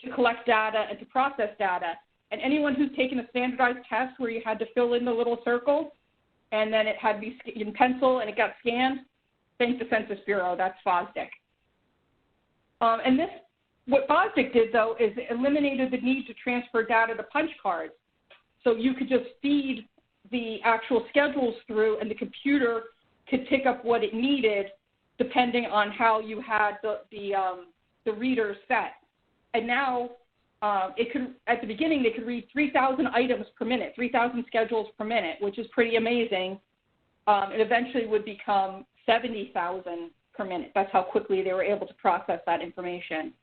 to collect data and to process data. And anyone who's taken a standardized test where you had to fill in the little circle and then it had to be in pencil and it got scanned, thank the Census Bureau, that's FOSDIC. And what FOSDIC did, though, is it eliminated the need to transfer data to punch cards. So you could just feed the actual schedules through, and the computer could pick up what it needed depending on how you had the readers set. And now it could, at the beginning, they could read 3,000 items per minute, 3,000 schedules per minute, which is pretty amazing. It eventually would become 70,000 per minute. That's how quickly they were able to process that information.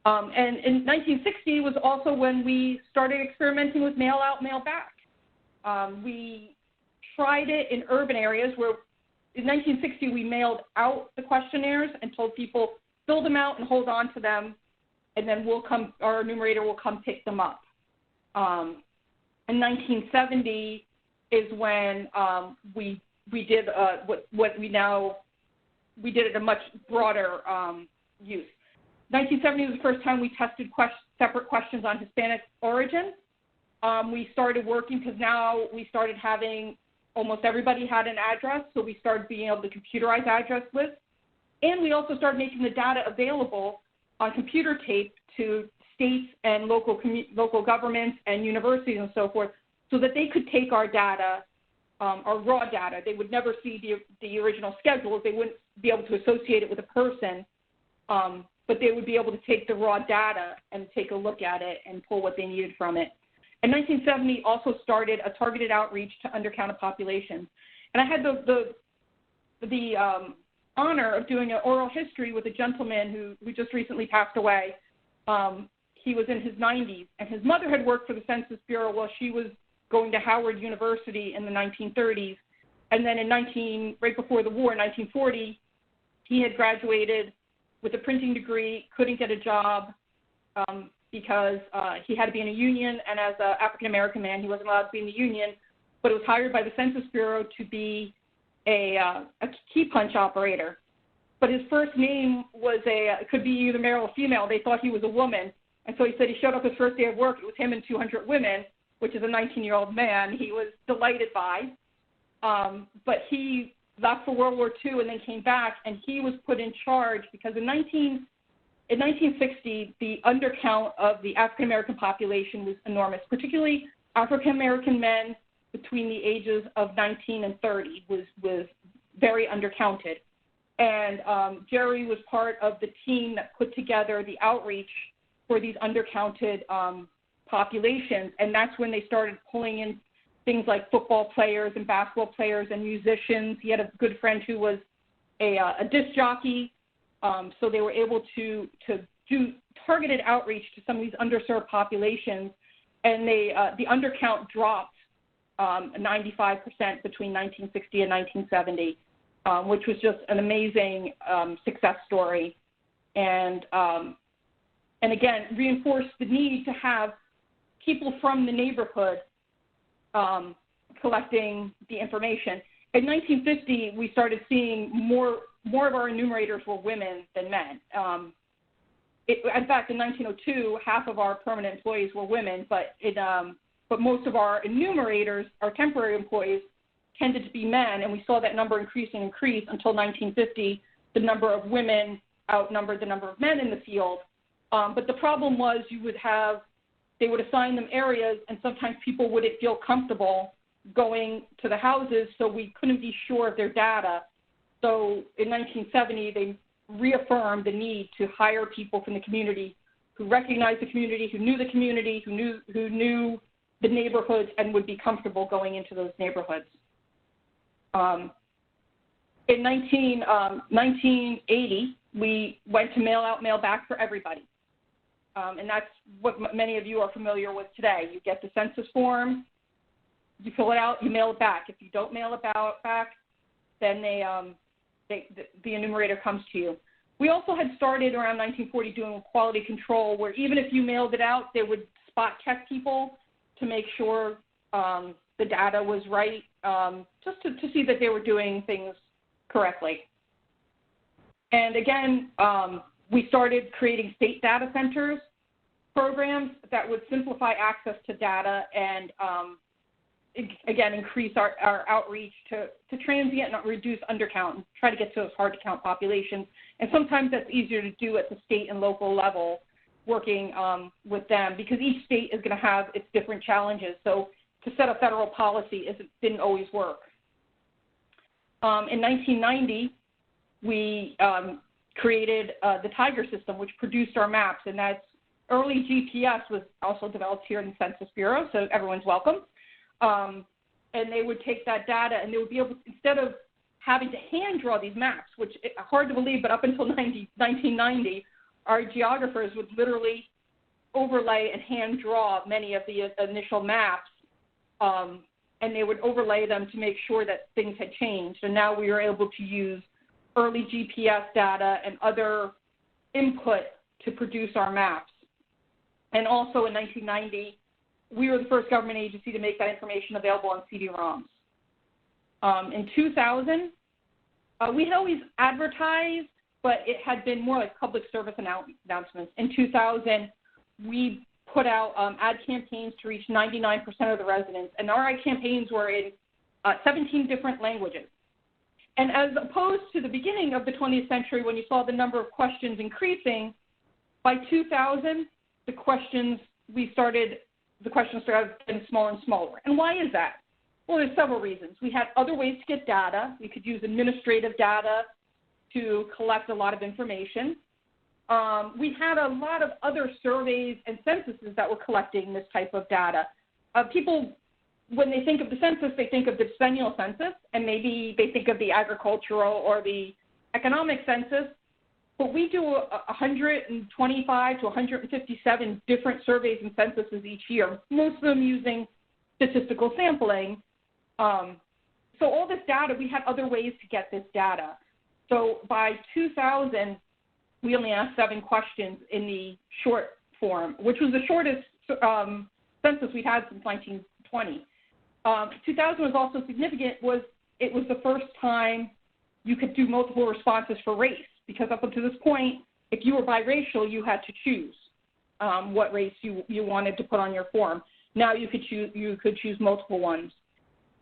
And in 1960 was also when we started experimenting with mail out, mail back. We tried it in urban areas where in 1960 we mailed out the questionnaires and told people fill them out and hold on to them, and then our enumerator will come pick them up. In 1970 is when we did we did it a much broader use. 1970 was the first time we tested separate questions on Hispanic origin. We started working because now we started having almost everybody had an address, so we started being able to computerize address lists. And we also started making the data available on computer tape to states and local governments and universities and so forth, so that they could take our data, our raw data. They would never see the original schedules. They wouldn't be able to associate it with a person, but they would be able to take the raw data and take a look at it and pull what they needed from it. And 1970 also started a targeted outreach to undercounted populations. And I had the honor of doing an oral history with a gentleman who just recently passed away. He was in his 90s, and his mother had worked for the Census Bureau while she was going to Howard University in the 1930s. And then right before the war, in 1940, he had graduated with a printing degree, couldn't get a job because he had to be in a union, and as an African-American man, he wasn't allowed to be in the union, but was hired by the Census Bureau to be a key punch operator. But his first name was could be either male or female. They thought he was a woman. And so he said he showed up his first day of work. It was him and 200 women, which is a 19-year-old man. He was delighted by. But he left for World War II and then came back, and he was put in charge because in 1960, the undercount of the African-American population was enormous, particularly African-American men between the ages of 19 and 30 was very undercounted. And Jerry was part of the team that put together the outreach for these undercounted populations, and that's when they started pulling in things like football players and basketball players and musicians. He had a good friend who was a disc jockey, so they were able to do targeted outreach to some of these underserved populations, and the undercount dropped 95% between 1960 and 1970, which was just an amazing success story. And again, reinforced the need to have people from the neighborhood collecting the information. In 1950, we started seeing more of our enumerators were women than men. In fact, in 1902, half of our permanent employees were women, but most of our enumerators, our temporary employees, tended to be men, and we saw that number increase until 1950. The number of women outnumbered the number of men in the field. But the problem was they would assign them areas, and sometimes people wouldn't feel comfortable going to the houses, so we couldn't be sure of their data. So in 1970, they reaffirmed the need to hire people from the community who recognized the community, who knew the community, who knew the neighborhoods, and would be comfortable going into those neighborhoods. In 1980, we went to mail out, mail back for everybody. And that's what many of you are familiar with today. You get the census form, you fill it out, you mail it back. If you don't mail it back, then the enumerator comes to you. We also had started around 1940 doing quality control, where even if you mailed it out, they would spot check people to make sure the data was right, just to see that they were doing things correctly. And again, we started creating state data centers programs that would simplify access to data and, again, increase our outreach to transient and reduce undercount and try to get to those hard-to-count populations. And sometimes that's easier to do at the state and local level, working with them, because each state is going to have its different challenges. So to set a federal policy didn't always work. In 1990, we created the Tiger system, which produced our maps, and that's early GPS was also developed here in the Census Bureau, so everyone's welcome. And they would take that data, and they would be able to, instead of having to hand draw these maps, which is hard to believe, but up until 1990, our geographers would literally overlay and hand draw many of the initial maps, and they would overlay them to make sure that things had changed. And now we are able to use early GPS data and other input to produce our maps. And also in 1990, we were the first government agency to make that information available on CD-ROMs. In 2000, we had always advertised, but it had been more like public service announcements. In 2000, we put out ad campaigns to reach 99% of the residents, and our ad campaigns were in 17 different languages. And as opposed to the beginning of the 20th century, when you saw the number of questions increasing, by 2000, the questions started getting smaller and smaller. And why is that? Well, there's several reasons. We had other ways to get data. We could use administrative data to collect a lot of information. We had a lot of other surveys and censuses that were collecting this type of data. People, when they think of the census, they think of the decennial census, and maybe they think of the agricultural or the economic census. But we do 125 to 157 different surveys and censuses each year, most of them using statistical sampling. So all this data, we had other ways to get this data. So by 2000, we only asked 7 questions in the short form, which was the shortest census we'd had since 1920. 2000 was also significant. It was the first time you could do multiple responses for race, because up until this point, if you were biracial, you had to choose what race you wanted to put on your form. Now you could choose multiple ones.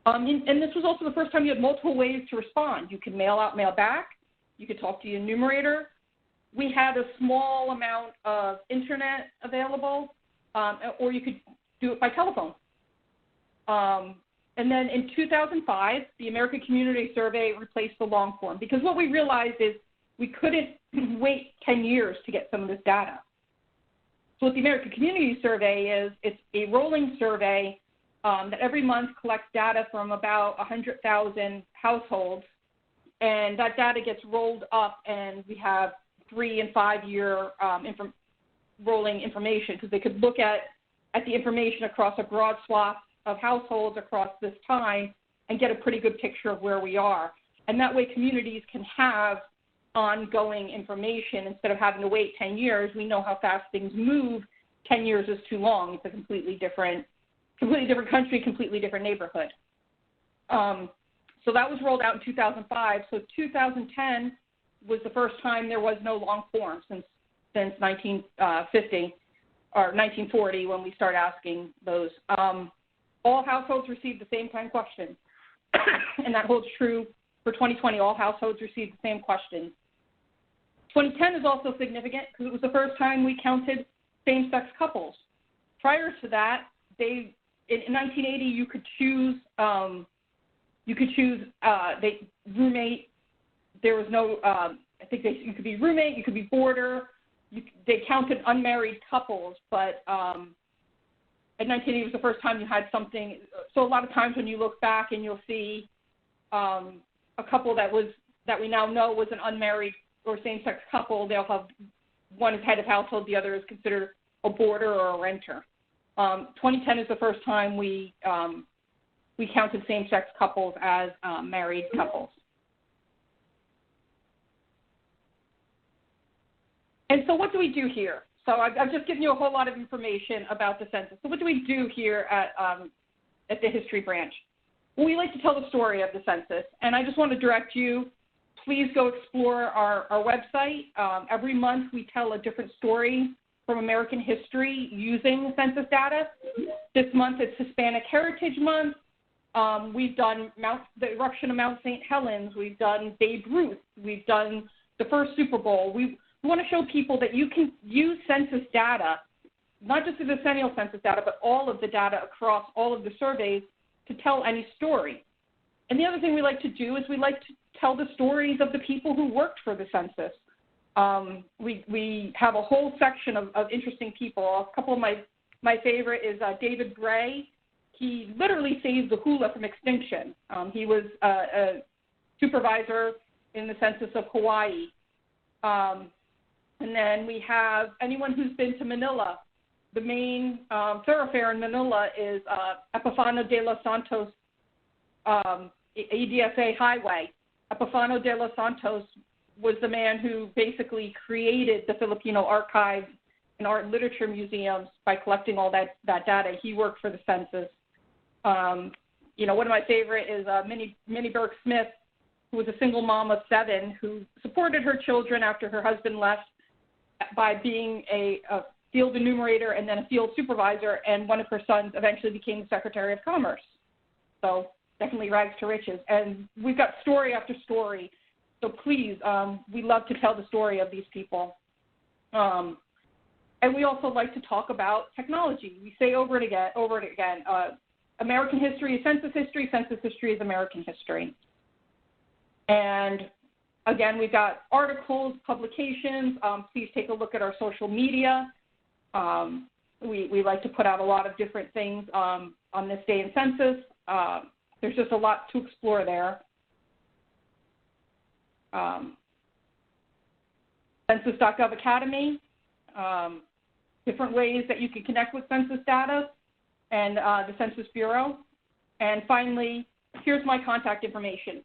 And this was also the first time you had multiple ways to respond. You could mail out, mail back. You could talk to your enumerator. We had a small amount of internet available, or you could do it by telephone. And then in 2005, the American Community Survey replaced the long form, because what we realized is we couldn't wait 10 years to get some of this data. So what the American Community Survey is, it's a rolling survey that every month collects data from about 100,000 households, and that data gets rolled up, and we have 3- and 5-year rolling information, because they could look at the information across a broad swath of households across this time and get a pretty good picture of where we are. And that way communities can have ongoing information instead of having to wait 10 years. We know how fast things move. 10 years is too long. It's a completely different country, completely different neighborhood. So that was rolled out in 2005. So 2010 was the first time there was no long form since 1950 or 1940 when we started asking those. All households received the same kind of questions, and that holds true for 2020. All households received the same questions. 2010 is also significant because it was the first time we counted same-sex couples. Prior to that, in 1980 you could choose roommate. There was no you could be roommate, you could be boarder. They counted unmarried couples, but in 1980 was the first time you had something. So a lot of times when you look back and you'll see a couple that we now know was an unmarried or same-sex couple, they'll have one is head of household, the other is considered a boarder or a renter. 2010 is the first time we counted same-sex couples as married couples. And so what do we do here? So I've just given you a whole lot of information about the census. So what do we do here at the History Branch? Well, we like to tell the story of the census, and I just want to direct you, please go explore our website. Every month we tell a different story from American history using census data. This month it's Hispanic Heritage Month. We've done the eruption of Mount St. Helens. We've done Babe Ruth. We've done the first Super Bowl. We want to show people that you can use census data, not just the decennial census data, but all of the data across all of the surveys to tell any story. And the other thing we like to do is we like to tell the stories of the people who worked for the census. We have a whole section of interesting people. A couple of my favorite is David Bray. He literally saved the hula from extinction. He was a supervisor in the census of Hawaii. And then we have anyone who's been to Manila. The main thoroughfare in Manila is Epifano de los Santos EDSA Highway. Epifano de los Santos was the man who basically created the Filipino archives and art and literature museums by collecting all that data. He worked for the census. One of my favorite is Minnie Burke Smith, who was a single mom of 7 who supported her children after her husband left by being a field enumerator and then a field supervisor, and one of her sons eventually became the Secretary of Commerce. So definitely rags to riches. And we've got story after story. So please, we love to tell the story of these people. And we also like to talk about technology. We say over and again, American history is census history is American history. And again, we've got articles, publications. Please take a look at our social media. We like to put out a lot of different things on this day in census. There's just a lot to explore there. Census.gov Academy, different ways that you can connect with census data and the Census Bureau. And finally, here's my contact information.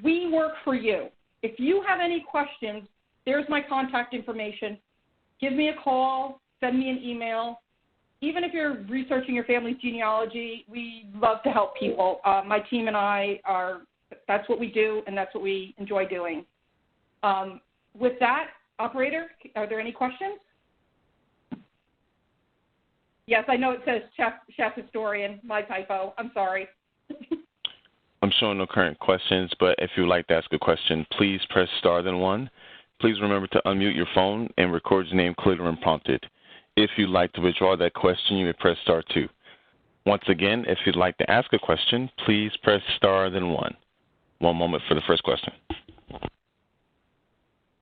We work for you. If you have any questions, there's my contact information. Give me a call, send me an email. Even if you're researching your family's genealogy, we love to help people. My team and I that's what we do, and that's what we enjoy doing. With that, operator, are there any questions? Yes, I know it says chef historian, my typo. I'm sorry. I'm showing no current questions, but if you would like to ask a question, please press star then 1. Please remember to unmute your phone and record your name clearly when prompted. If you'd like to withdraw that question, you may press star 2. Once again, if you'd like to ask a question, please press star then 1. One moment for the first question.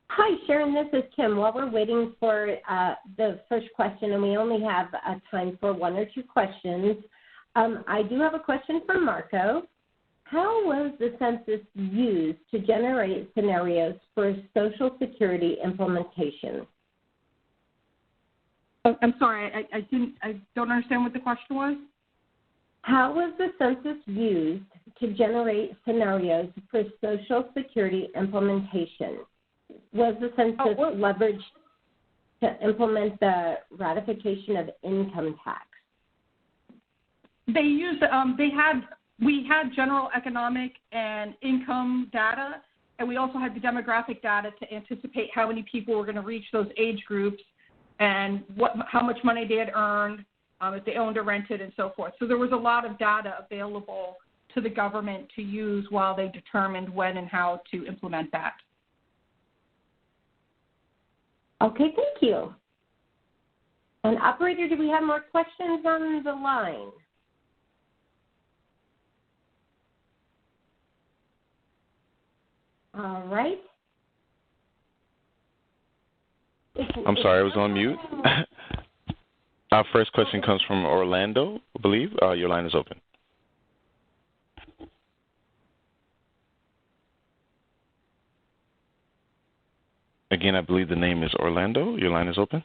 Hi, Sharon, this is Kim. While we're waiting for the first question, and we only have time for 1 or 2 questions, I do have a question from Marco. How was the census used to generate scenarios for Social Security implementation? I'm sorry, I don't understand what the question was. How was the census used to generate scenarios for Social Security implementation? Was the census leveraged to implement the ratification of income tax? They used, we had general economic and income data, and we also had the demographic data to anticipate how many people were going to reach those age groups and how much money they had earned, if they owned or rented, and so forth. So there was a lot of data available to the government to use while they determined when and how to implement that. Okay, thank you. And operator, do we have more questions on the line? All right. I'm sorry, I was on mute. Our first question comes from Orlando, I believe. Your line is open. Again, I believe the name is Orlando. Your line is open.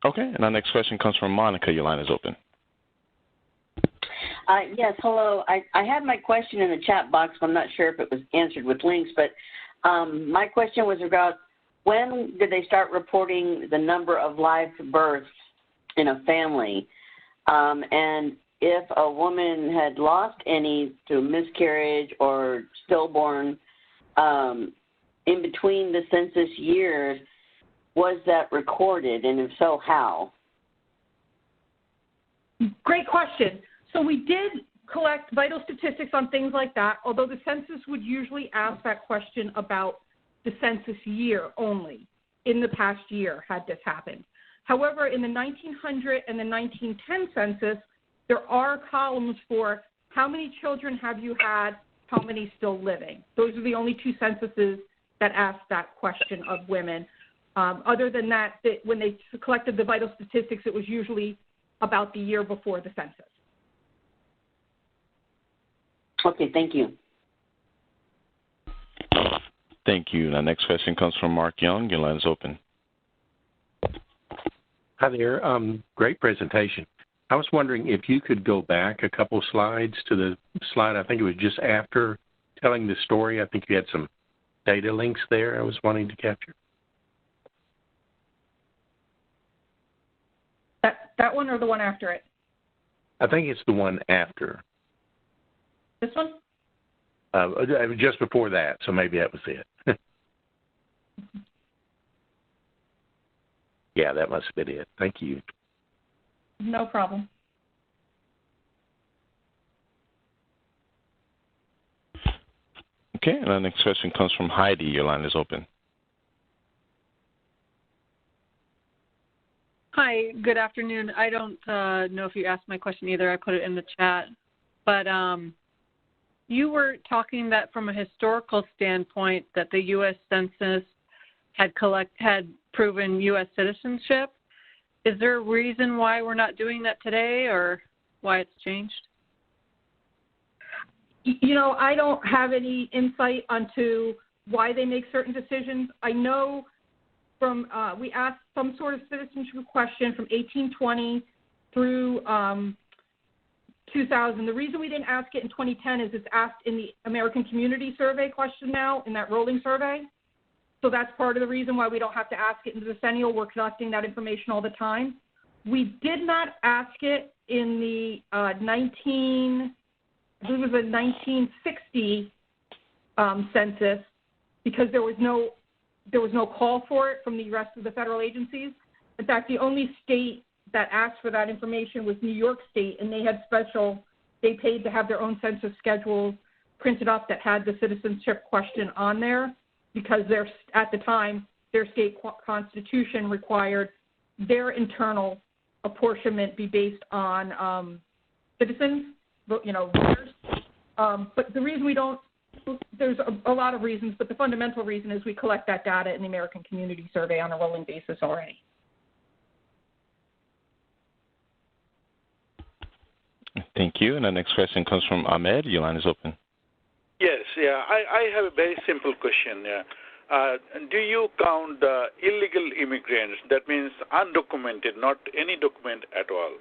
Okay, and our next question comes from Monica. Your line is open. Yes, hello. I had my question in the chat box, but I'm not sure if it was answered with links. But my question was about when did they start reporting the number of live births in a family? And if a woman had lost any to miscarriage or stillborn in between the census years, was that recorded? And if so, how? Great question. So we did collect vital statistics on things like that, although the census would usually ask that question about the census year only in the past year had this happened. However, in the 1900 and the 1910 census, there are columns for how many children have you had, how many still living. Those are the only two censuses that ask that question of women. Other than that, when they collected the vital statistics, it was usually about the year before the census. Okay, thank you. Thank you. Our next question comes from Mark Young. Your line is open. Hi there. Great presentation. I was wondering if you could go back a couple slides to the slide, I think it was just after telling the story. I think you had some data links there I was wanting to capture. That one or the one after it? I think it's the one after. This one? Just before that, so maybe that was it. Yeah, that must have been it. Thank you. No problem. Okay, and our next question comes from Heidi. Your line is open. Hi, good afternoon. I don't know if you asked my question either. I put it in the chat. But you were talking that from a historical standpoint that the U.S. Census had proven U.S. citizenship. Is there a reason why we're not doing that today or why it's changed? You know, I don't have any insight onto why they make certain decisions. I know from we asked some sort of citizenship question from 1820 through 2000. The reason we didn't ask it in 2010 is it's asked in the American Community Survey question now, in that rolling survey. So that's part of the reason why we don't have to ask it in the decennial. We're collecting that information all the time. We did not ask it in the 1960 census because there was no call for it from the rest of the federal agencies. In fact, the only state that asked for that information was New York State, and they paid to have their own census schedules printed up that had the citizenship question on there because at the time their state constitution required their internal apportionment be based on citizens, voters. But the reason we don't, there's a lot of reasons, but the fundamental reason is we collect that data in the American Community Survey on a rolling basis already. Thank you. And our next question comes from Ahmed. Your line is open. Yes, yeah. I have a very simple question. do you count illegal immigrants, that means undocumented, not any document at all,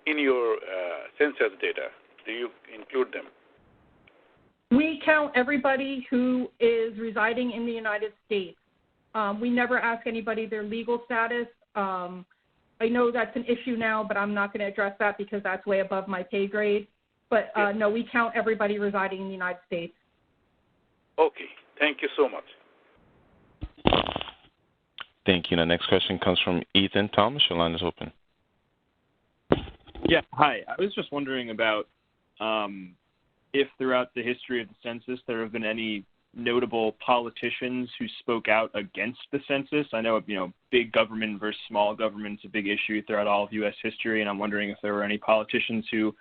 in your census data? Do you include them? We count everybody who is residing in the United States. We never ask anybody their legal status. I know that's an issue now, but I'm not going to address that because that's way above my pay grade. But no, we count everybody residing in the United States. Okay. Thank you so much. Thank you. The next question comes from Ethan Thomas. Your line is open. Yeah, hi. I was just wondering about if throughout the history of the census there have been any notable politicians who spoke out against the census. I know, big government versus small government is a big issue throughout all of U.S. history, and I'm wondering if there were any politicians who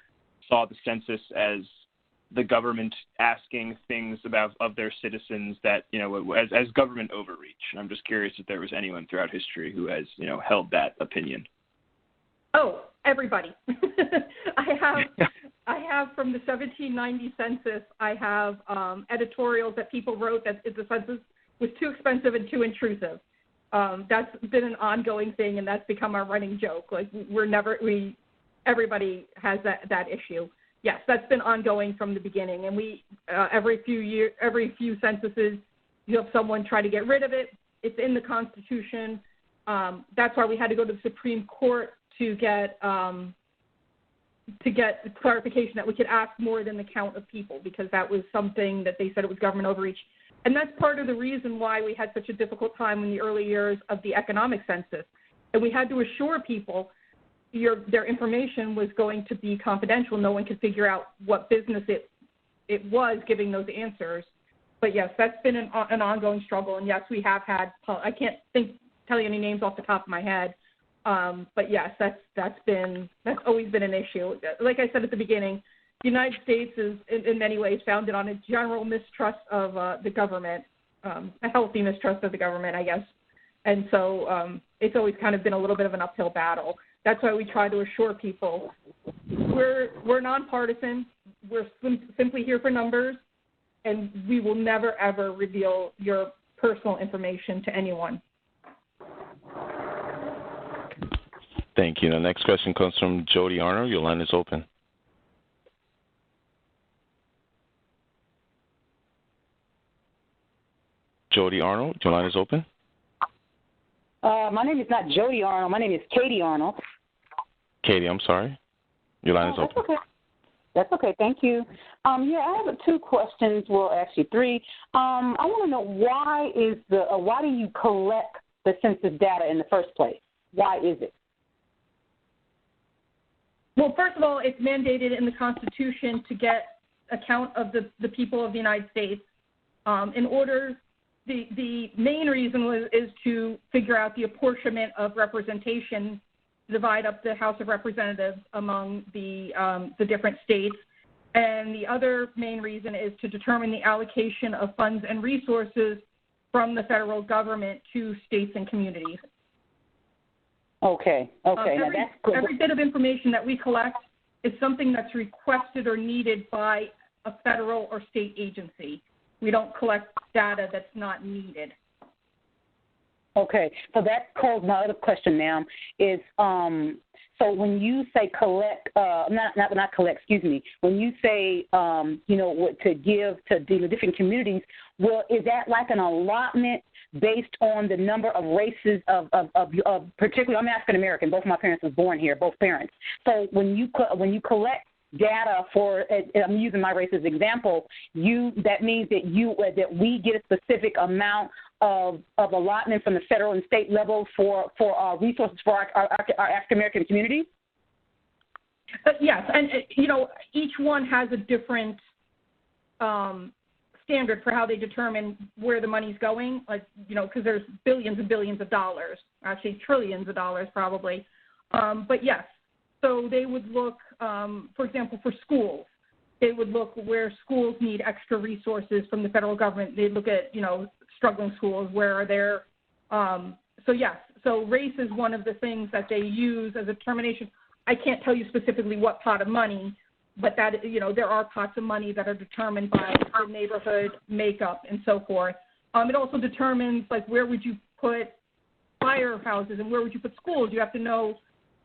saw the census as the government asking things of their citizens that, as government overreach. And I'm just curious if there was anyone throughout history who has, held that opinion. Oh, everybody. I have from the 1790 census, I have editorials that people wrote that the census was too expensive and too intrusive. That's been an ongoing thing, and that's become our running joke. Like everybody has that issue. Yes, that's been ongoing from the beginning, and we every few censuses, you have someone try to get rid of it. It's in the Constitution. That's why we had to go to the Supreme Court to get clarification that we could ask more than the count of people, because that was something that they said it was government overreach. And that's part of the reason why we had such a difficult time in the early years of the economic census. And we had to assure people their information was going to be confidential. No one could figure out what business it was giving those answers. But yes, that's been an ongoing struggle. And yes, we have had, I can't tell you any names off the top of my head. But yes, that's always been an issue. Like I said at the beginning, the United States is in many ways founded on a general mistrust of the government, a healthy mistrust of the government, I guess. And so it's always kind of been a little bit of an uphill battle. That's why we try to assure people we're nonpartisan. We're simply here for numbers, and we will never, ever reveal your personal information to anyone. Thank you. The next question comes from Jody Arnold. Your line is open. Jody Arnold, your line is open. My name is not Jody Arnold. My name is Katie Arnold. Katie, I'm sorry. Your line is open. That's okay. That's okay. Thank you. I have 2 questions. Well, actually 3. I want to know why do you collect the census data in the first place? Why is it? Well, first of all, it's mandated in the Constitution to get a count of the people of the United States. The main reason is to figure out the apportionment of representation, divide up the House of Representatives among the different states. And the other main reason is to determine the allocation of funds and resources from the federal government to states and communities. Okay. Now that's good. Every bit of information that we collect is something that's requested or needed by a federal or state agency. We don't collect data that's not needed. Okay, so that calls my other question now is, so when you say collect, not collect, excuse me, when you say, what to give to the different communities, well, is that like an allotment based on the number of races of particularly, I'm African American, both of my parents was born here, both parents. So when you collect data for, I'm using my race as an example, that means that we get a specific amount of allotment from the federal and state level for resources for our African American community? Yes, and each one has a different standard for how they determine where the money's going, because there's billions and billions of dollars, actually trillions of dollars probably. But yes, so they would look, for example, for schools. They would look where schools need extra resources from the federal government. They'd look at, struggling schools, where are there. So yes, so race is one of the things that they use as a determination. I can't tell you specifically what pot of money, but that, there are pots of money that are determined by the neighborhood makeup and so forth. It also determines, like, where would you put firehouses and where would you put schools. You have to know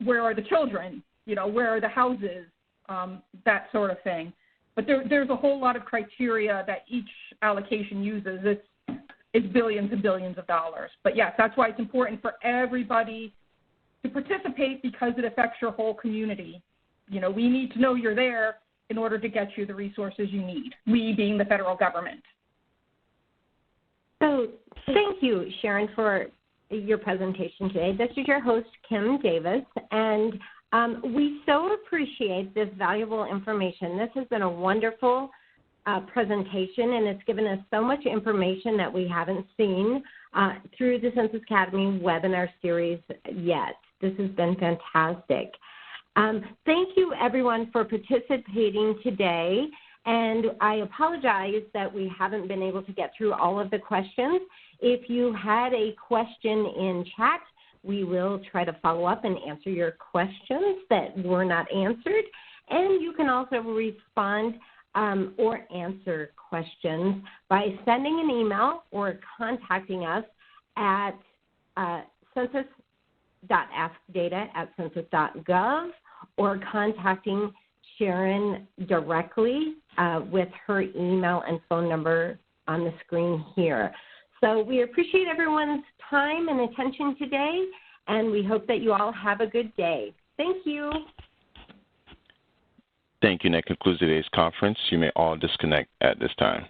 where are the children, where are the houses, that sort of thing. But there's a whole lot of criteria that each allocation uses. It's billions and billions of dollars. But, yes, that's why it's important for everybody to participate, because it affects your whole community. We need to know you're there in order to get you the resources you need, we being the federal government. So thank you, Sharon, for your presentation today. This is your host, Kim Davis, and we so appreciate this valuable information. This has been a wonderful presentation, and it's given us so much information that we haven't seen through the Census Academy webinar series yet. This has been fantastic. Thank you, everyone, for participating today. And I apologize that we haven't been able to get through all of the questions. If you had a question in chat, we will try to follow up and answer your questions that were not answered. And you can also respond or answer questions by sending an email or contacting us at census.askdata@census.gov, or contacting Sharon directly with her email and phone number on the screen here. So we appreciate everyone's time and attention today, and we hope that you all have a good day. Thank you. Thank you. And that concludes today's conference. You may all disconnect at this time.